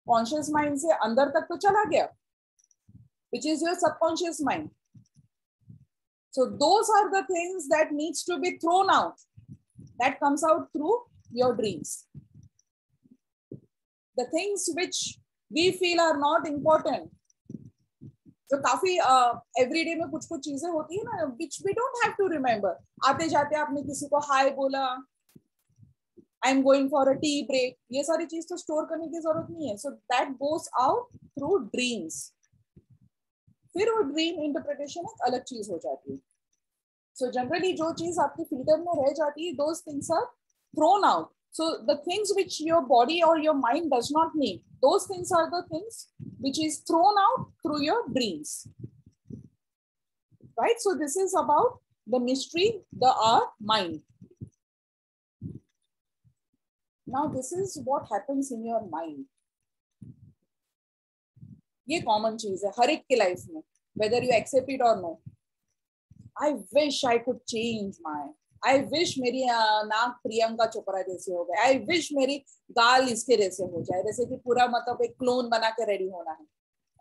कॉन्शियस माइंड से अंदर तक तो चला गया, which is your subconscious mind. So those are the things that needs to be thrown out. That comes out through your dreams. The things which we feel are not important. जो काफी everyday में कुछ चीजें होती है ना, which we don't have to remember. आते जाते आपने किसी को हाय बोला, I am going for a tea break, ये सारी चीज तो स्टोर करने की जरूरत नहीं है. So that goes out through dreams. फिर वो ड्रीम इंटरप्रिटेशन एक अलग चीज हो जाती है. सो जनरली जो चीज आपके फिल्टर में रह जाती है, those things are thrown out. So the things which your body और your mind does not need, those things are the things which is thrown out through your dreams. Right. So this is about the mystery, the our mind. Now this is what happens in your mind. ये common चीज है हर एक की life में, whether you accept it or no. I wish I could change my. I wish मेरी नाक प्रियंका चोपड़ा जैसे हो गए. I wish मेरी गाल इसके जैसे हो जाए. जैसे कि पूरा मतलब एक क्लोन बना के रेडी होना है.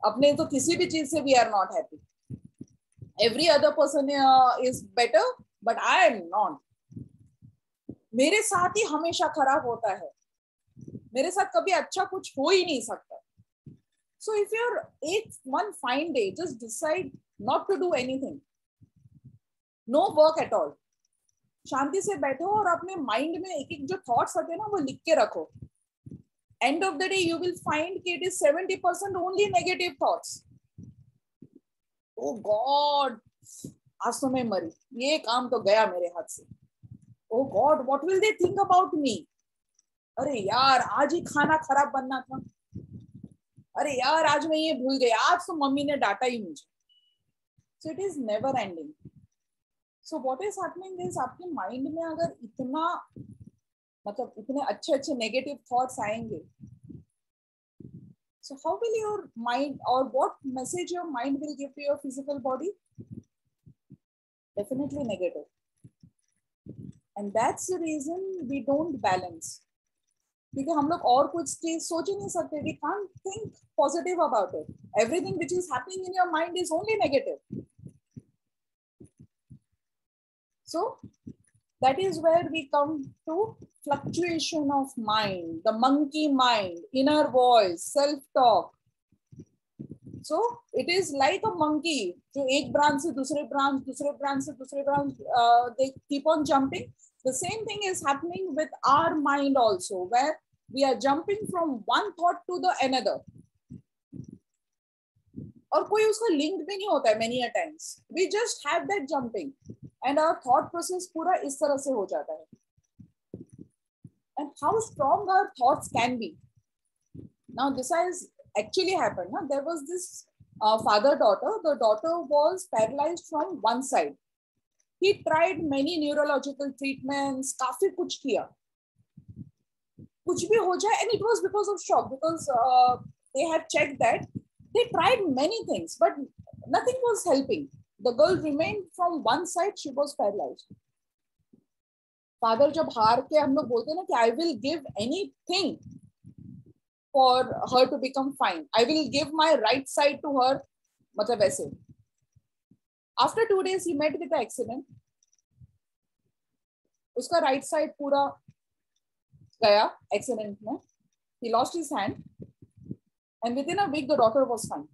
अपने तो किसी भी चीज से we are not happy. Every other person is better, but I am not. मेरे साथ ही हमेशा खराब होता है, मेरे साथ कभी अच्छा कुछ हो ही नहीं सकता. So if you're one fine day, just decide not to do anything, no work at all, शांति से बैठो और अपने माइंड में एक एक जो थॉट्स आते हैं ना वो लिख के रखो. End of the day, you will find it is 70% only negative thoughts. Oh God, आज तो मैं मरी, ये काम तो गया मेरे हाथ से. Oh God, what will they think about me? अरे यार, आज ही खाना खराब बनना था. अरे यार, आज मैं ये भूल गई, आज तो मम्मी ने डांटा ही मुझे. So it is never ending. So what is happening is आपके माइंड में अगर इतना मतलब इतने अच्छे अच्छे नेगेटिव थॉट्स आएंगे, so how will your mind or what message your mind will give to your physical body? Definitely negative. And that's the reason we don't balance. क्योंकि हम लोग और कुछ चीज सोच ही नहीं सकते. We can't think positive about it. Everything which is happening in your mind is only negative. So that is where we come to fluctuation of mind, the monkey mind, inner voice, self-talk. So it is like a monkey. जो एक branch से दूसरे branch, दूसरे branch से दूसरे branch, they keep on jumping. The same thing is happening with our mind also, where we are jumping from one thought to the another. और कोई उसका linked भी नहीं होता है many a times. We just have that jumping. And our thought process पूरा इस तरह से हो जाता है. And how strong our thoughts can be. Now this has actually happened. Now, there was this father-daughter. The daughter was paralyzed from one side. He tried many neurological treatments, काफी कुछ किया. कुछ भी हो जाए, and it was because of shock, because they have checked that they tried many things, but nothing was helping. The girl remained from one side, she was paralyzed. Father जब हार के हम लोग बोलते हैं ना कि I will give anything for her to become fine. I will give my right side to her. मतलब ऐसे. After 2 days, he met with an accident. उसका right side पूरा गया accident में. He lost his hand, and within a week, the daughter was fine.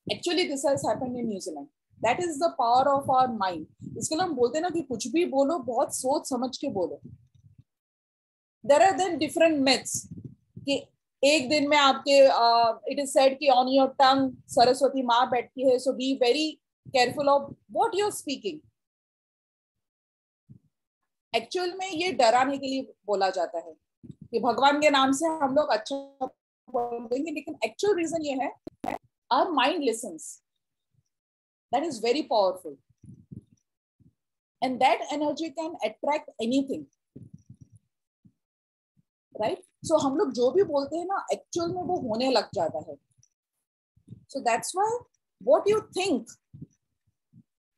Actually, this has happened in New Zealand. That is the power of our mind. इसके लिए हम बोलते हैं ना कि कुछ भी बोलो, बहुत सोच समझ के बोलो. There are then different myths कि एक दिन में आपके it is said कि on your tongue सरस्वती माँ बैठती है, so be very careful of what you're speaking. Actual में ये डराने के लिए बोला जाता है कि भगवान के नाम से हम लोग अच्छा बोलेंगे, लेकिन actual reason ये है our mind listens. That is very powerful, and that energy can attract anything. Right? So हम लोग जो भी बोलते हैं ना, actual में वो होने लग जाता है. So that's why what you think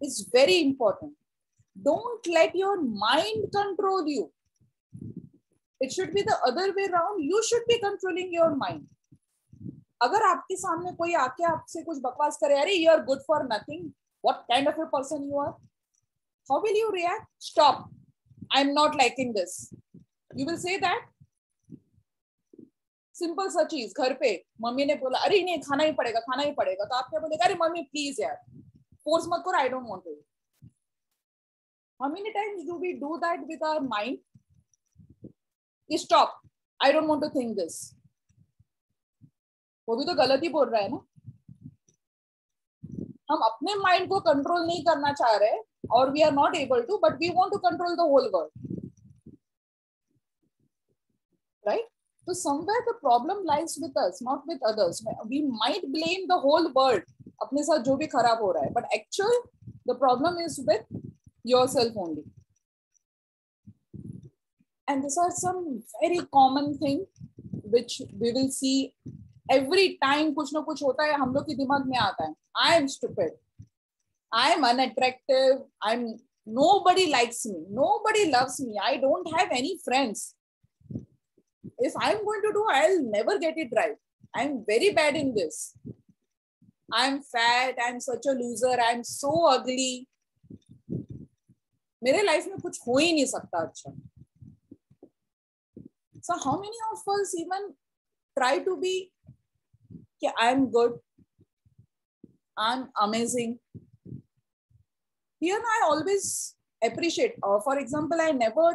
is very important. Don't let your mind control you. It should be the other way around. You should be controlling your mind. अगर आपके सामने कोई आके आपसे कुछ बकवास करे, अरे you are good for nothing, what kind of a person you are? How will you react? Stop. I'm not liking this. You will say that. Simple सा चीज, घर पे मम्मी ने बोला अरे नहीं खाना ही पड़ेगा, खाना ही पड़ेगा, तो आप क्या बोलेगा, अरे मम्मी प्लीज यार फोर्स मत करो, I don't want to. How many times do we do that with our mind? Stop. I don't want to think this. वो भी तो गलत ही बोल रहा है ना. हम अपने माइंड को कंट्रोल नहीं करना चाह रहे, और we are not able to, but we want to control the whole world. Right? So somewhere the problem lies with us, not with others. We might blame the whole world, अपने साथ जो भी खराब हो रहा है, but actually the problem is with yourself only. And these are some very common things which we will see every time. कुछ ना कुछ होता है, हम लोग के दिमाग में आता है. I am stupid. I am unattractive. Nobody likes me. Nobody loves me. I don't have any friends. If I'm going to do, I'll never get it right. I'm very bad in this. I'm fat. I'm such a loser. I'm so ugly. मेरे life में कुछ हो ही नहीं सकता अच्छा. So how many of us even try to be, I'm good, I'm amazing. here I always appreciate, for example, I never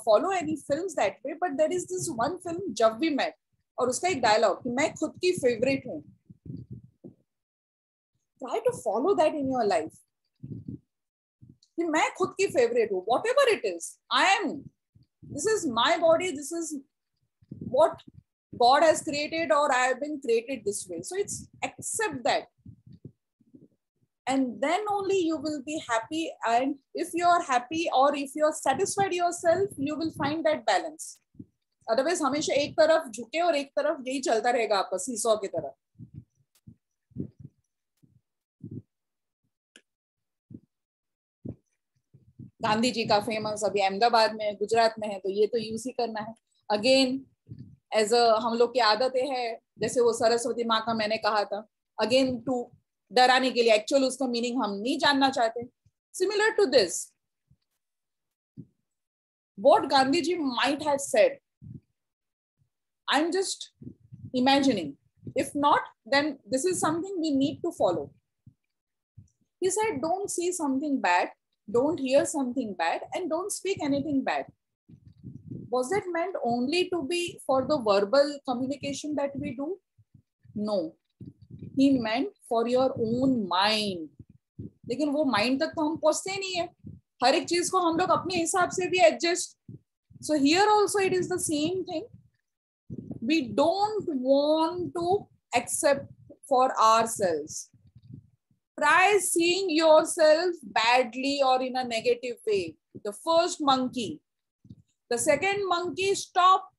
follow any films that way, but there is this one film जब भी मैं, और उसका एक dialogue कि मैं खुद की फेवरेट हूँ. Try to follow that in your life. कि मैं खुद की फेवरेट हूँ, whatever it is, I am. This is my body. This is what God has created, or I have been created this way. So it's accept that. And then only you will be happy. And if you are happy or if you are satisfied yourself, you will find that balance. Otherwise, हमेशा एक तरफ झुके और एक तरफ यही चलता रहेगा आपस सीसॉ की तरह. गांधी जी का फेमस अभी अहमदाबाद में, गुजरात में है, तो ये तो यूज ही करना है. अगेन एज अ हम लोग की आदतें है, जैसे वो सरस्वती माँ का मैंने कहा था, अगेन टू डराने के लिए, एक्चुअल उसका मीनिंग हम नहीं जानना चाहते. Similar to this, what Gandhi ji might have said, I'm just imagining. If not, then this is something we need to follow. He said, don't see something bad, don't hear something bad, and don't speak anything bad. Was that meant only to be for the verbal communication that we do? No. He meant for your own mind. लेकिन वो mind तक तो हम पहुंचते नहीं है. हर एक चीज को हम लोग अपने हिसाब से भी adjust. So here also it is the same thing. We don't want to accept for ourselves. Try seeing yourself badly or in a negative way. The first monkey. The second monkey, stop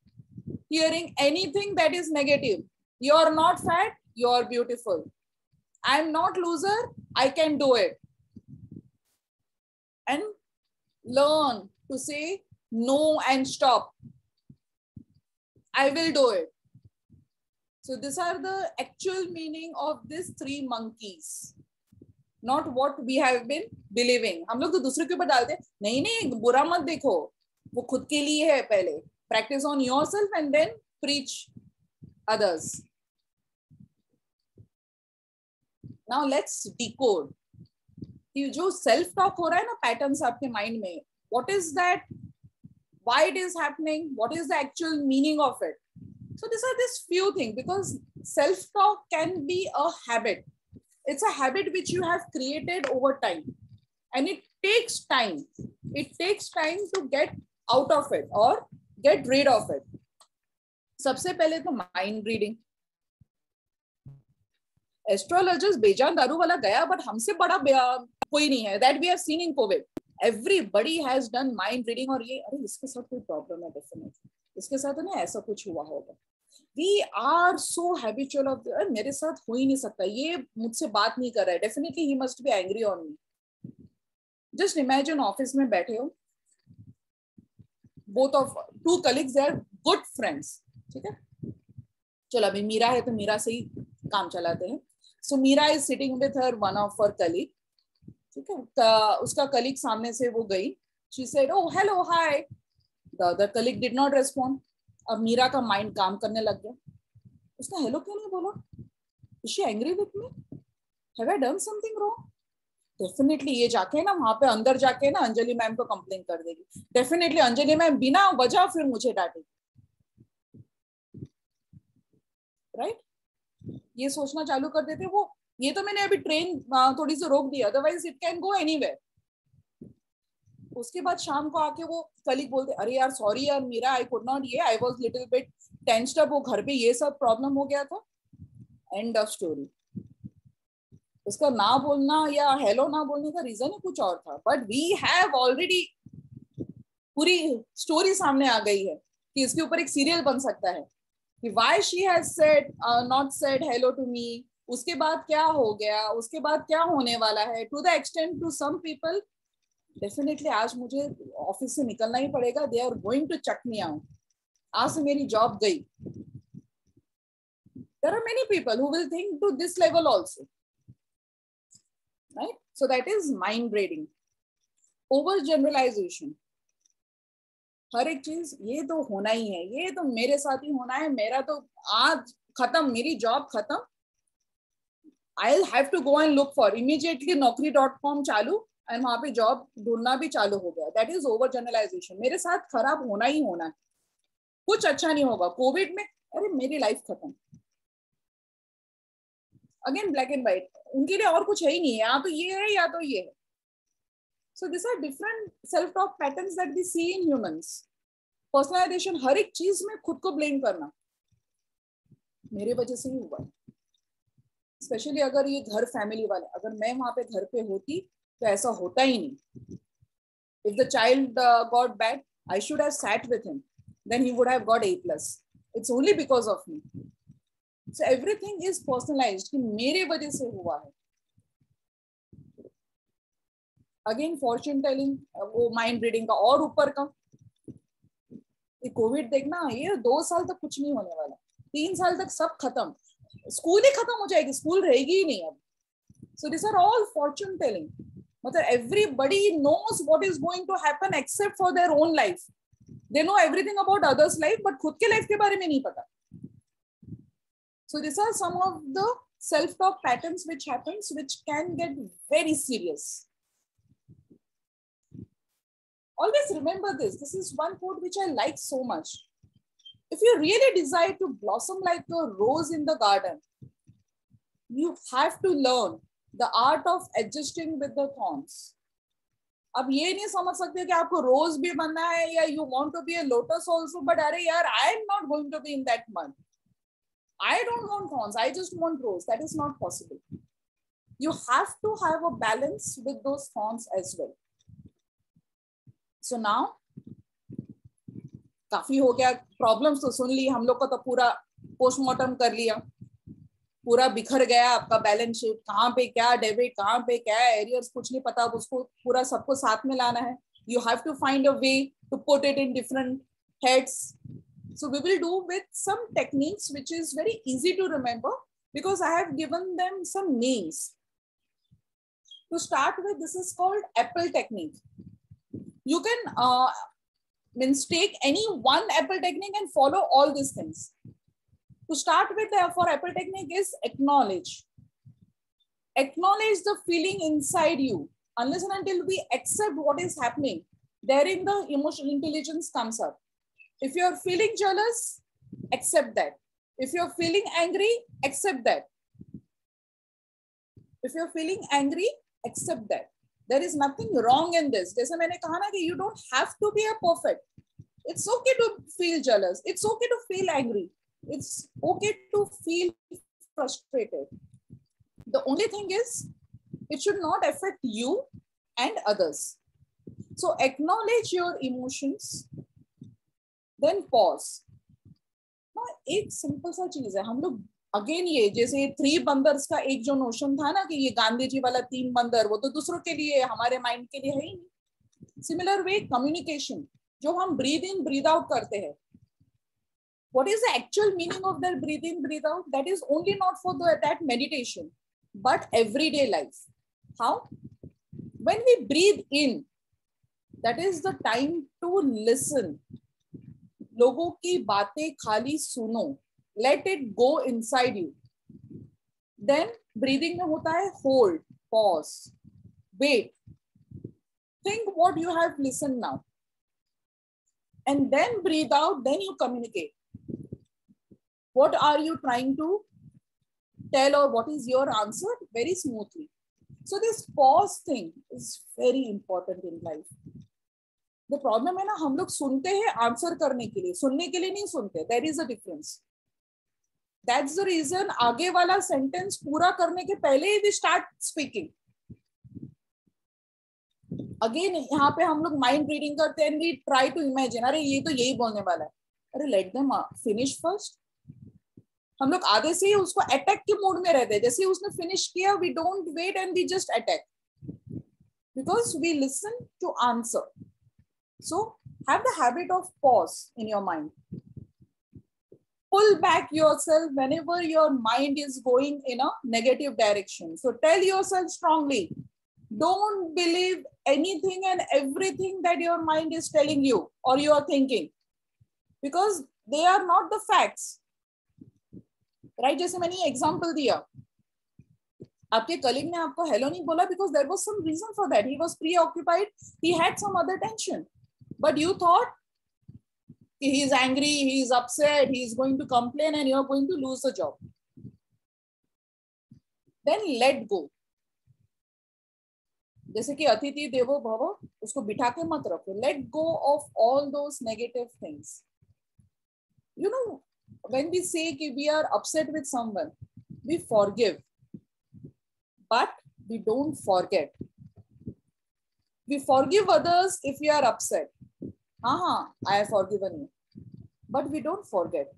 hearing anything that is negative. You're not fat, you're beautiful. I'm not loser, I can do it. And learn to say no and stop. I will do it. So these are the actual meaning of these three monkeys. Not what we have been believing. हम लोग तो दूसरे के ऊपर डालते हैं, नहीं नहीं बुरा मत देखो, वो खुद के लिए है पहले. Practice on yourself and then preach others. Now let's decode. ये जो self talk हो रहा है ना patterns आपके mind में, what is that? Why it is happening? What is the actual meaning of it? So these are these few things, because self talk can be a habit. It's a habit which you have created over time, and it takes time. It takes time to get out of it or get rid of it. सबसे पहले तो mind reading. Astrologers बेजान दारू वाला गया, but हमसे बड़ा कोई नहीं है. That we have seen in COVID. Everybody has done mind reading. और ये अरे इसके साथ कोई problem है definitely. इसके साथ ना ऐसा कुछ हुआ होगा. We are so habitual of मेरे साथ हो ही नहीं सकता, ये मुझसे बात नहीं कर रहा है, definitely he must be angry on me. Just imagine office में बैठे हो, both of two colleagues, they are good friends. ठीक है, चलो अभी मीरा है तो मीरा से ही काम चलाते हैं. So Meera is sitting with her one of her colleague. ठीक है, उसका colleague सामने से वो गई. She said, oh hello hi. The other colleague did not respond. अब मीरा का माइंड काम करने लग गया. उसने हेलो क्यों नहीं बोला? Is she angry with me? Have I done something wrong? Definitely ये जाके ना वहां पे अंदर जाके ना अंजलि मैम को कंप्लेन कर देगी. डेफिनेटली अंजलि मैम बिना वजह फिर मुझे डांटेगी. राइट? ये सोचना चालू कर देते वो, ये तो मैंने अभी ट्रेन थोड़ी सी रोक दी, otherwise it can go anywhere. उसके बाद शाम को आके वो कलीग बोलते अरे यार सॉरी यार मीरा, आई कुड नॉट, ये I was little bit tensed up, वो घर पे ये सब प्रॉब्लम हो गया था. End of story. उसका ना बोलना या हेलो ना बोलने का रीजन ही कुछ और था, बट वी हैव ऑलरेडी पूरी स्टोरी सामने आ गई है कि इसके ऊपर एक सीरियल बन सकता है कि why she has said not said hello to me. उसके बाद क्या हो गया, उसके बाद क्या होने वाला है. To the extent to some people definitely आज मुझे ऑफिस से निकलना ही पड़ेगा, they are going to chuck me out, आज से मेरी जॉब गई. There are many people who will think to this level also. Right? So that is mind reading. Over generalization. हर एक चीज ये तो होना ही है, ये तो मेरे साथ ही होना है, मेरा तो आज खत्म, मेरी जॉब खत्म. I'll have to go and look for immediately naukri.com चालू एंड वहां पे जॉब ढूंढना भी चालू हो गया. That is over generalisation. मेरे साथ खराब होना ही होना है, कुछ अच्छा नहीं होगा. कोविड में अरे मेरी लाइफ खत्म. अगेन ब्लैक एंड व्हाइट, उनके लिए और कुछ है ही नहीं है, या तो ये है या तो ये है. So this are different self talk patterns that we see in humans. Personalisation, हर एक चीज में खुद को ब्लेम करना, मेरे वजह से ही हुआ. स्पेशली अगर ये घर फैमिली वाले, अगर मैं वहां पे घर पे होती तो ऐसा होता ही नहीं. If the child got bad, I should have sat with him, then he would have got A+. It's only because of me. So everything is personalised कि मेरे वजह से हुआ है. अगेन फॉर्च्यून टेलिंग, वो माइंड रीडिंग का और ऊपर का. ये कोविड देखना, ये 2 साल तक कुछ नहीं होने वाला, 3 साल तक सब खत्म. स्कूल ही खत्म हो जाएगी, स्कूल रहेगी ही नहीं अब. So this are all fortune telling. मतलब everybody knows what is going to happen except for their own life. They know everything about others life, but खुद के लाइफ के बारे में नहीं पता. So this are some of the self talk patterns which happens, which can get very serious. Always remember this. This is one quote which I like so much. If you really desire to blossom like a rose in the garden, you have to learn the art of adjusting with the thorns. अब ये नहीं समझ सकते कि आपको रोज भी बनना है या you want to be a lotus also, but अरे यार, I am not going to be in that mud. I don't want thorns. I just want rose. That is not possible. You have to have a balance with those thorns as well. So now काफी हो गया, problems तो सुन ली हम लोग का, तो पूरा postmortem कर लिया, पूरा बिखर गया आपका बैलेंस शीट. कहाँ पे क्या डेबिट, कहाँ पे क्या एरियर्स, कुछ नहीं पता. उसको पूरा सबको साथ में लाना है. You have to find a way to put it in different heads. So we will do with some techniques which is very easy to remember because I have given them some names. To start with, this is called apple technique. You can take any one apple technique and follow all these things. To start with, for apple technique is acknowledge. Acknowledge the feeling inside you. Unless and until we accept what is happening, therein the emotional intelligence comes up. If you are feeling jealous, accept that. If you are feeling angry, accept that. If you are feeling angry, accept that. There is nothing wrong in this. जैसे मैंने कहा ना कि you don't have to be a perfect. It's okay to feel jealous. It's okay to feel angry. It's okay to feel frustrated. The only thing is, it should not affect you and others. So acknowledge your emotions, then pause. ना एक simple सा चीज है. हम लोग again ये जैसे 3 बंदर्स का एक जो नोशन था ना कि ये गांधी जी वाला 3 बंदर, वो तो दूसरों के लिए, हमारे माइंड के लिए है ही नहीं. सिमिलर वे कम्युनिकेशन, जो हम ब्रीद इन ब्रीद आउट करते हैं, what is the actual meaning of that breathe in breathe out? That is only not for that meditation, but everyday life. How? When we breathe in, that is the time to listen. लोगों की बातें खाली सुनो. Let it go inside you. Then breathing में होता है hold, pause, wait. Think what you have listened now. And then breathe out, then you communicate. What are you trying to tell or what is your answer? Very smoothly. So this pause thing is very important in life. The problem है ना, हम लोग सुनते हैं answer करने के लिए, सुनने के लिए नहीं सुनते. There is a difference. That's the reason आगे वाला सेंटेंस पूरा करने के पहले ही we start speaking. Again यहाँ पे हम लोग माइंड रीडिंग करते हैं, we try to imagine, अरे ये तो यही बोलने वाला है, अरे let them finish first. हम लोग आधे से ही उसको अटैक के मूड में रहते हैं. जैसे उसने फिनिश किया, we don't wait and we just attack because we listen to answer. So have the habit of pause in your mind. Pull back yourself whenever your mind is going in a negative direction. So tell yourself strongly, don't believe anything and everything that your mind is telling you or you are thinking, because they are not the facts. Right? जैसे मैंने example दिया, आपके colleague ने आपको hello नहीं बोला because there was some reason for that. He was preoccupied. He had some other tension. But you thought he is angry, he is upset, he is going to complain, and you are going to lose the job. Then let go. जैसे कि अतिथि देवो भव, उसको बिठा के मत रखो. Let go of all those negative things. You know, when we say कि we are upset with someone, we forgive, but we don't forget. We forgive others if we are upset. I have forgiven you. But we don't forget.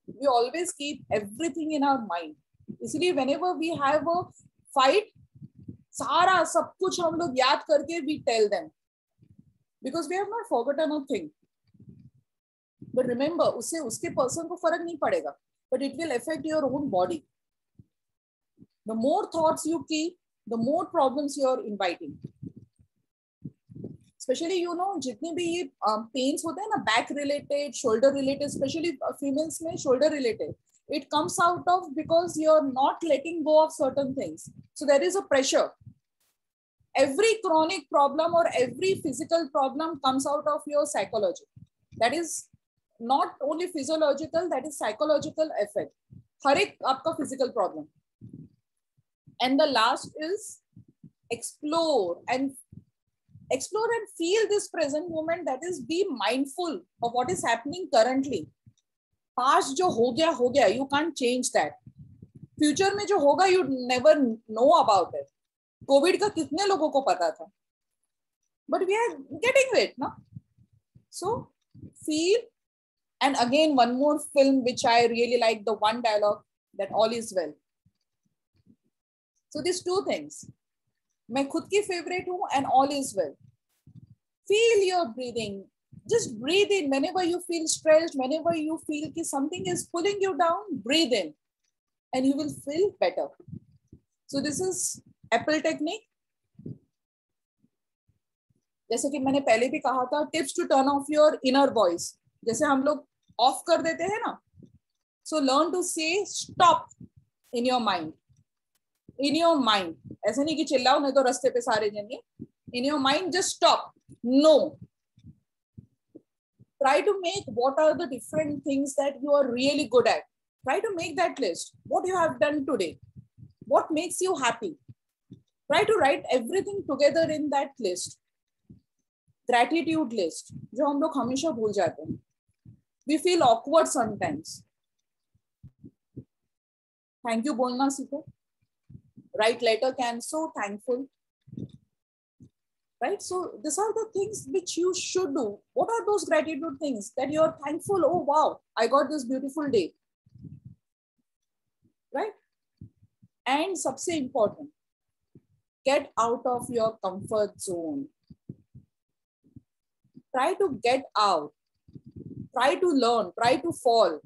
We always keep everything in our mind. इसलिए whenever we have a fight, सारा सब कुछ हम लोग याद करके we tell them. Because we have not forgotten a thing. But remember, उससे उसके person को फर्क नहीं पड़ेगा. But it will affect your own body. The more thoughts you keep, the more problems you are inviting. Especially, you know, जितने भी ये pains होते हैं ना, back related, shoulder related, especially females में shoulder related, it comes out of because you're not letting go of certain things. So there is a pressure. Every chronic problem or every physical problem comes out of your psychology. That is not only physiological, that is psychological effect. हर एक आपका physical problem. And the last is explore and feel this present moment. That is, be mindful of what is happening currently. Past जो हो गया, you can't change that. Future में जो होगा, you never know about it. COVID का कितने लोगों को पता था? But we are getting it, no? So feel. And again, one more film which I really like, the one dialogue, that all is well. So these two things. मैं खुद की favorite हूँ and all is well. Feel your breathing. Just breathe in whenever you feel stressed, whenever you feel कि something is pulling you down, breathe in and you will feel better. So this is Apple technique. जैसे कि मैंने पहले भी कहा था, tips to turn off your inner voice. जैसे हम लोग off कर देते हैं ना. So learn to say stop in your mind. In your mind. ऐसे नहीं कि चिल्लाओ नहीं तो रास्ते पे सारे जने. In your mind, just stop. No. Try to make what are the different things that you are really good at. Try to make that list. What you have done today. What makes you happy. Try to write everything together in that list. Gratitude list. जो हम लोग हमेशा भूल जाते हैं. We feel awkward sometimes. Thank you बोलना सीखो. Write letter can so thankful. Right? So these are the things which you should do. What are those gratitude things that you're thankful? Oh, wow, I got this beautiful day. Right? And सबसे important, get out of your comfort zone. Try to get out. Try to learn. Try to fall.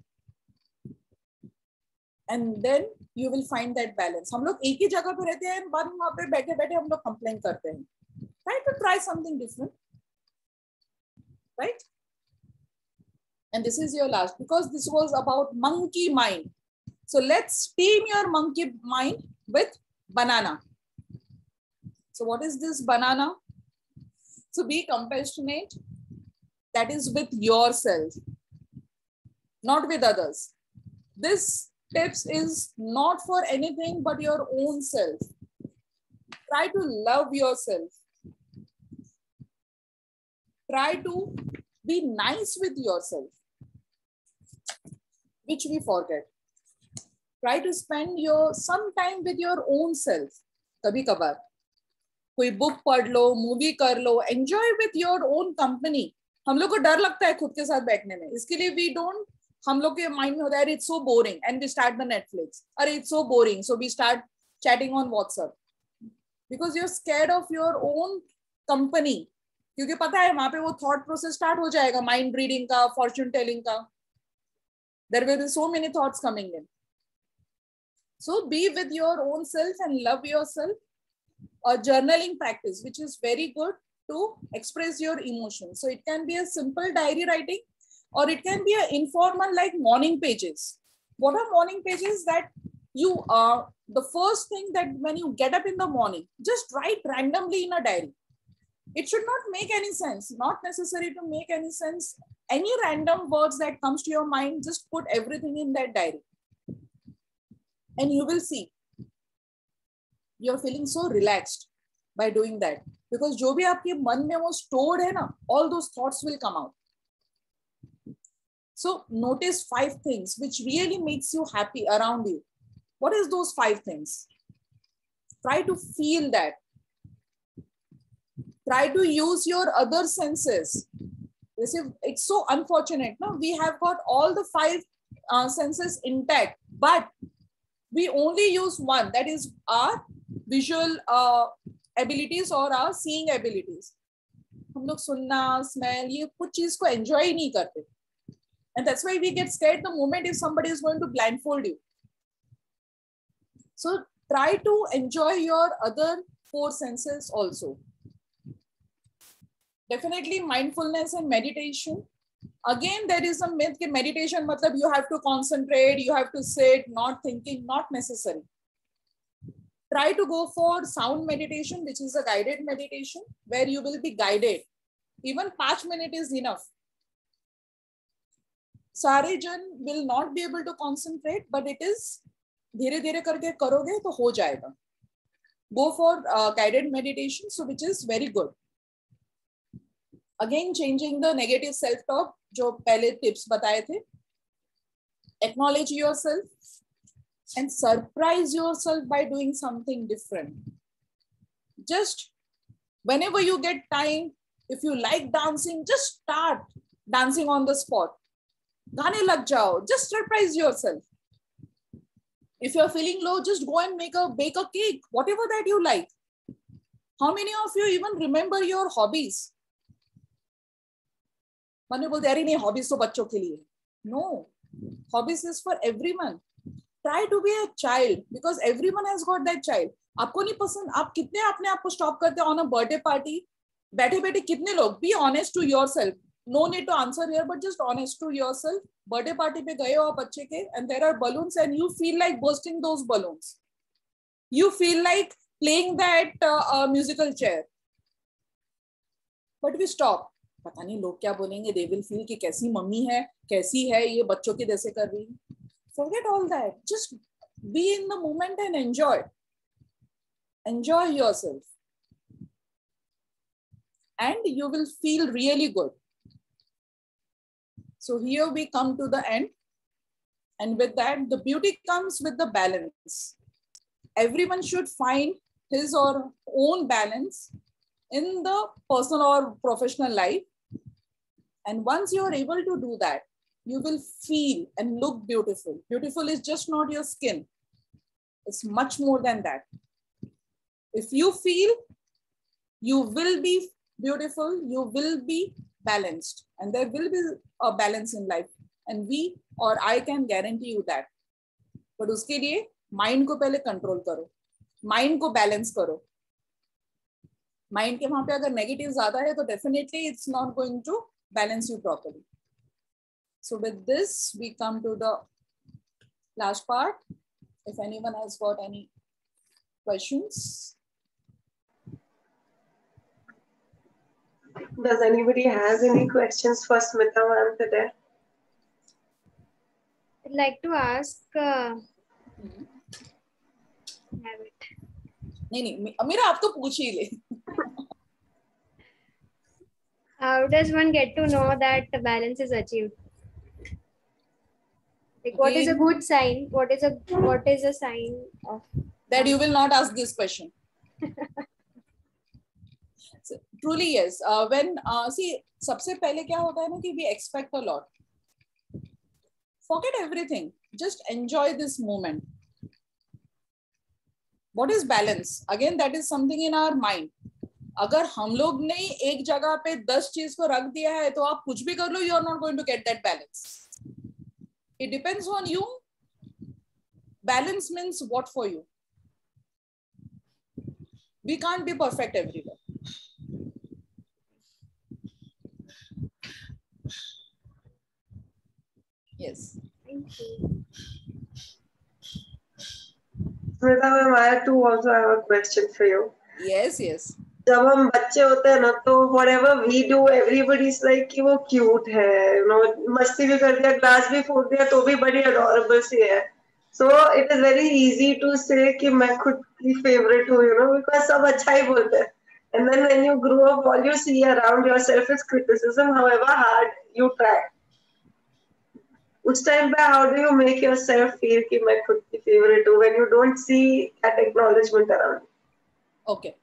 And then you will find that balance. हम लोग एक ही जगह पे रहते हैं, बाद में वहाँ पे बैठे बैठे हम लोग complain करते हैं. Try something different, right? And this is your last, because this was about monkey mind. So let's tame your monkey mind with banana. So what is this banana? So be compassionate. That is with yourself, not with others. This tips is not for anything but your own self. Try to love yourself. Try to be nice with yourself, which we forget. Try to spend some time with your own self. कभी कभार कोई book पढ़ लो, movie कर लो, enjoy with your own company. हम लोग को डर लगता है खुद के साथ बैठने में, इसके लिए we don't, हम लोग के mind में होता है it's so boring and we start the Netflix. अरे it's so boring, so we start chatting on WhatsApp because you're scared of your own company. क्योंकि पता है वहां पे वो thought process start हो जाएगा, mind reading का, fortune telling का. There will be so many thoughts coming in. So be with your own self and love yourself. A journaling practice, which is very good to express your emotions. So it can be a simple diary writing, or it can be an informal like morning pages. What are morning pages? That you the first thing that when you get up in the morning, just write randomly in a diary. It should not make any sense, not necessary to make any sense. Any random words that comes to your mind, just put everything in that diary. And you will see, you're feeling so relaxed by doing that. Because जो भी आपके मन में वो stored है ना, all those thoughts will come out. So notice 5 things which really makes you happy around you. What is those 5 things? Try to feel that. Try to use your other senses. It's so unfortunate. No? We have got all the 5 senses intact, but we only use one, that is our visual abilities or our seeing abilities. हम लोग सुनना, smell, ये कुछ चीज को enjoy ही नहीं करते. And that's why we get scared the moment if somebody is going to blindfold you. So try to enjoy your other 4 senses also. Definitely mindfulness and meditation. Again, there is a myth that meditation matlab you have to concentrate, you have to sit, not thinking, not necessary. Try to go for sound meditation, which is a guided meditation where you will be guided. Even 5 minutes is enough. सारे जन will not be able to concentrate, but it is धीरे धीरे करके करोगे तो हो जाएगा. Go for guided meditation, so which is very good. Again, changing the negative self-talk, जो पहले tips बताए थे. Acknowledge yourself and surprise yourself by doing something different. Just whenever you get time, if you like dancing, just start dancing on the spot. गाने लग जाओ, just surprise yourself. If you're feeling low, just go and bake a cake, whatever that you like. How many of you even remember your hobbies? मैंने बोलते अरे नहीं, hobbies तो बच्चों के लिए. No, hobbies is for everyone. Try to be a child because everyone has got that child. आपको नहीं पसंद, आप कितने अपने आप को stop करते on a birthday party? बैठे बैठे कितने लोग? Be honest to yourself. No need to answer here, but just honest to yourself. Birthday party पे गए हो आप बच्चे के, and there are balloons, and you feel like bursting those balloons. You feel like playing that musical chair. But we stop. पता नहीं लोग क्या बोलेंगे. They will feel कि कैसी मम्मी है, कैसी है ये बच्चों के जैसे कर रही. Forget all that. Just be in the moment and enjoy. Enjoy yourself, and you will feel really good. So here we come to the end. And with that, the beauty comes with the balance. Everyone should find his or own balance in the personal or professional life. And once you are able to do that, you will feel and look beautiful. Beautiful is just not your skin. It's much more than that. If you feel, you will be beautiful, you will be balanced, and there will be a balance in life, and we or I can guarantee you that. But उसके लिए mind को पहले control करो, mind को balance करो. Mind के वहाँ पे अगर negative ज़्यादा है तो definitely it's not going to balance you properly. So with this, we come to the last part. If anyone has got any questions. Does anybody has any questions for Smita ma'am today? I'd like to ask. Have it. नहीं मेरा आप तो पूछ ही ले. How does one get to know that the balance is achieved? Like, what is a good sign? What is a sign of that you will not ask this question? So, truly yes. When see, सबसे पहले क्या होता है ना कि we expect a lot. Forget everything. Just enjoy this moment. What is balance? Again, that is something in our mind. अगर हम लोग ने एक जगह पे 10 चीज को रख दिया है तो आप कुछ भी कर लो, you are not going to get that balance. It depends on you. Balance means what for you? We can't be perfect everywhere. Yes. Thank you. Smita ma'am, I too also have a question for you. Yes, yes. जब हम बच्चे होते हैं ना तो whatever we do everybody is like कि वो cute है, you know, मस्ती भी कर दिया, ग्लास भी फोड़ दिया तो भी बड़ी adorable सी है. So it is very easy to say कि मैं खुद की favorite हूँ, you know, because सब अच्छा ही बोलते हैं. And then when you grow up, all you see around yourself is criticism, however hard you try. उस टाइम पे how do you make yourself feel कि मैं खुद की favorite हूँ when you don't see that acknowledgement around? Okay.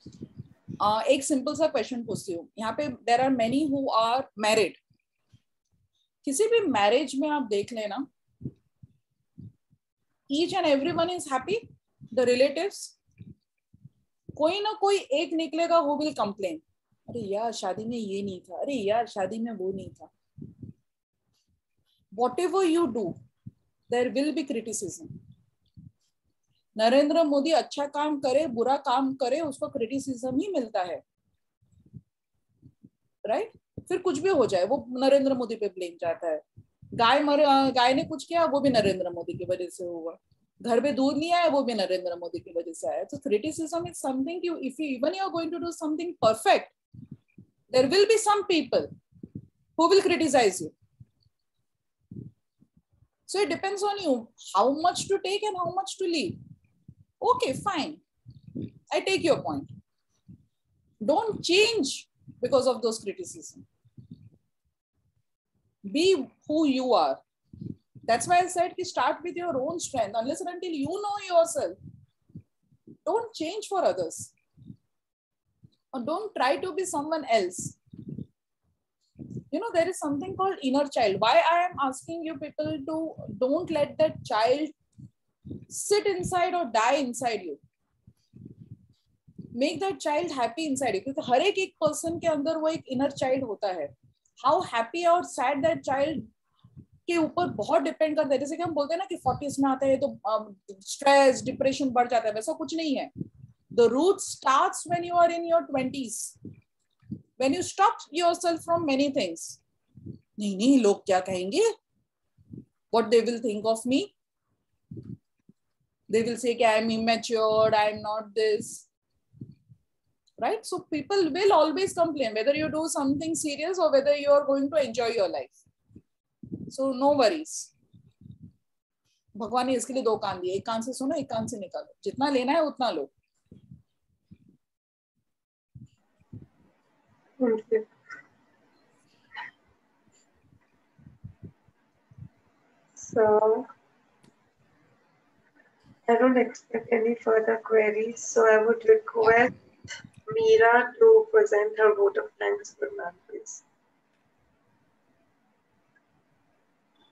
एक simple सा question पूछती हूँ. यहाँ पे there are many who are married. किसी भी मैरिज में आप देख लेना, each and everyone is happy. The relatives, कोई ना कोई एक निकलेगा हु विल कंप्लेन, अरे यार शादी में ये नहीं था, अरे यार शादी में वो नहीं था. Whatever you do, there will be criticism. Narendra Modi अच्छा काम करे, बुरा काम करे, उसको क्रिटिसिज्म ही मिलता है, राइट? फिर कुछ भी हो जाए वो नरेंद्र मोदी पे ब्लेम जाता है. गाय ने कुछ किया, वो भी नरेंद्र मोदी की वजह से हुआ. घर में दूध नहीं आया, वो भी नरेंद्र मोदी की वजह से आया. तो criticism is something, if you even you are going to do something perfect, there will be some people who will criticise you. So it depends on you how much to take and how much to leave. Okay, fine. I take your point. Don't change because of those criticisms. Be who you are. That's why I said start with your own strength. Unless and until you know yourself, don't change for others. Or don't try to be someone else. You know, there is something called inner child. Why I am asking you people to don't let that child sit inside or die inside you. Make that child happy inside you. क्योंकि हर एक person के अंदर वो एक inner child होता है. How happy or sad that child के ऊपर बहुत डिपेंड करता है. जैसे कि हम बोलते हैं ना कि 40s में आता है तो स्ट्रेस, डिप्रेशन बढ़ जाता है, वैसा कुछ नहीं है. The root starts when you are in your 20s. When you stop yourself from many things. नहीं लोग क्या कहेंगे? What they will think of me? They will say कि I am immature, I am not this. Right? So people will always complain whether you do something serious or whether you are going to enjoy your life. So no worries. भगवान ने इसके लिए 2 कान दिए, एक कान से सुनो, एक कान से निकालो. जितना लेना है उतना लो. Thank you. So, I don't expect any further queries, so I would request Meera to present her vote of thanks for ma'am, please.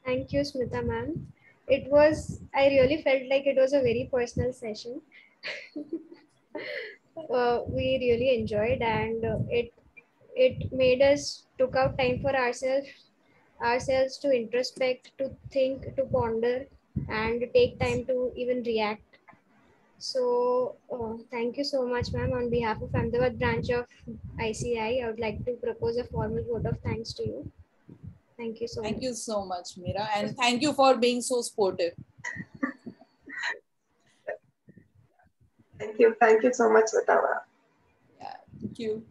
Thank you, Smita ma'am. I really felt like it was a very personal session. We really enjoyed, and it made us took out time for ourselves to introspect, to think, to ponder, and take time to even react. So thank you so much, ma'am. On behalf of Ahmedabad branch of ICI, I would like to propose a formal vote of thanks to you. Thank you so much. Thank you so much, Meera, and thank you for being so sportive. Thank you so much, Smita. Yeah, thank you.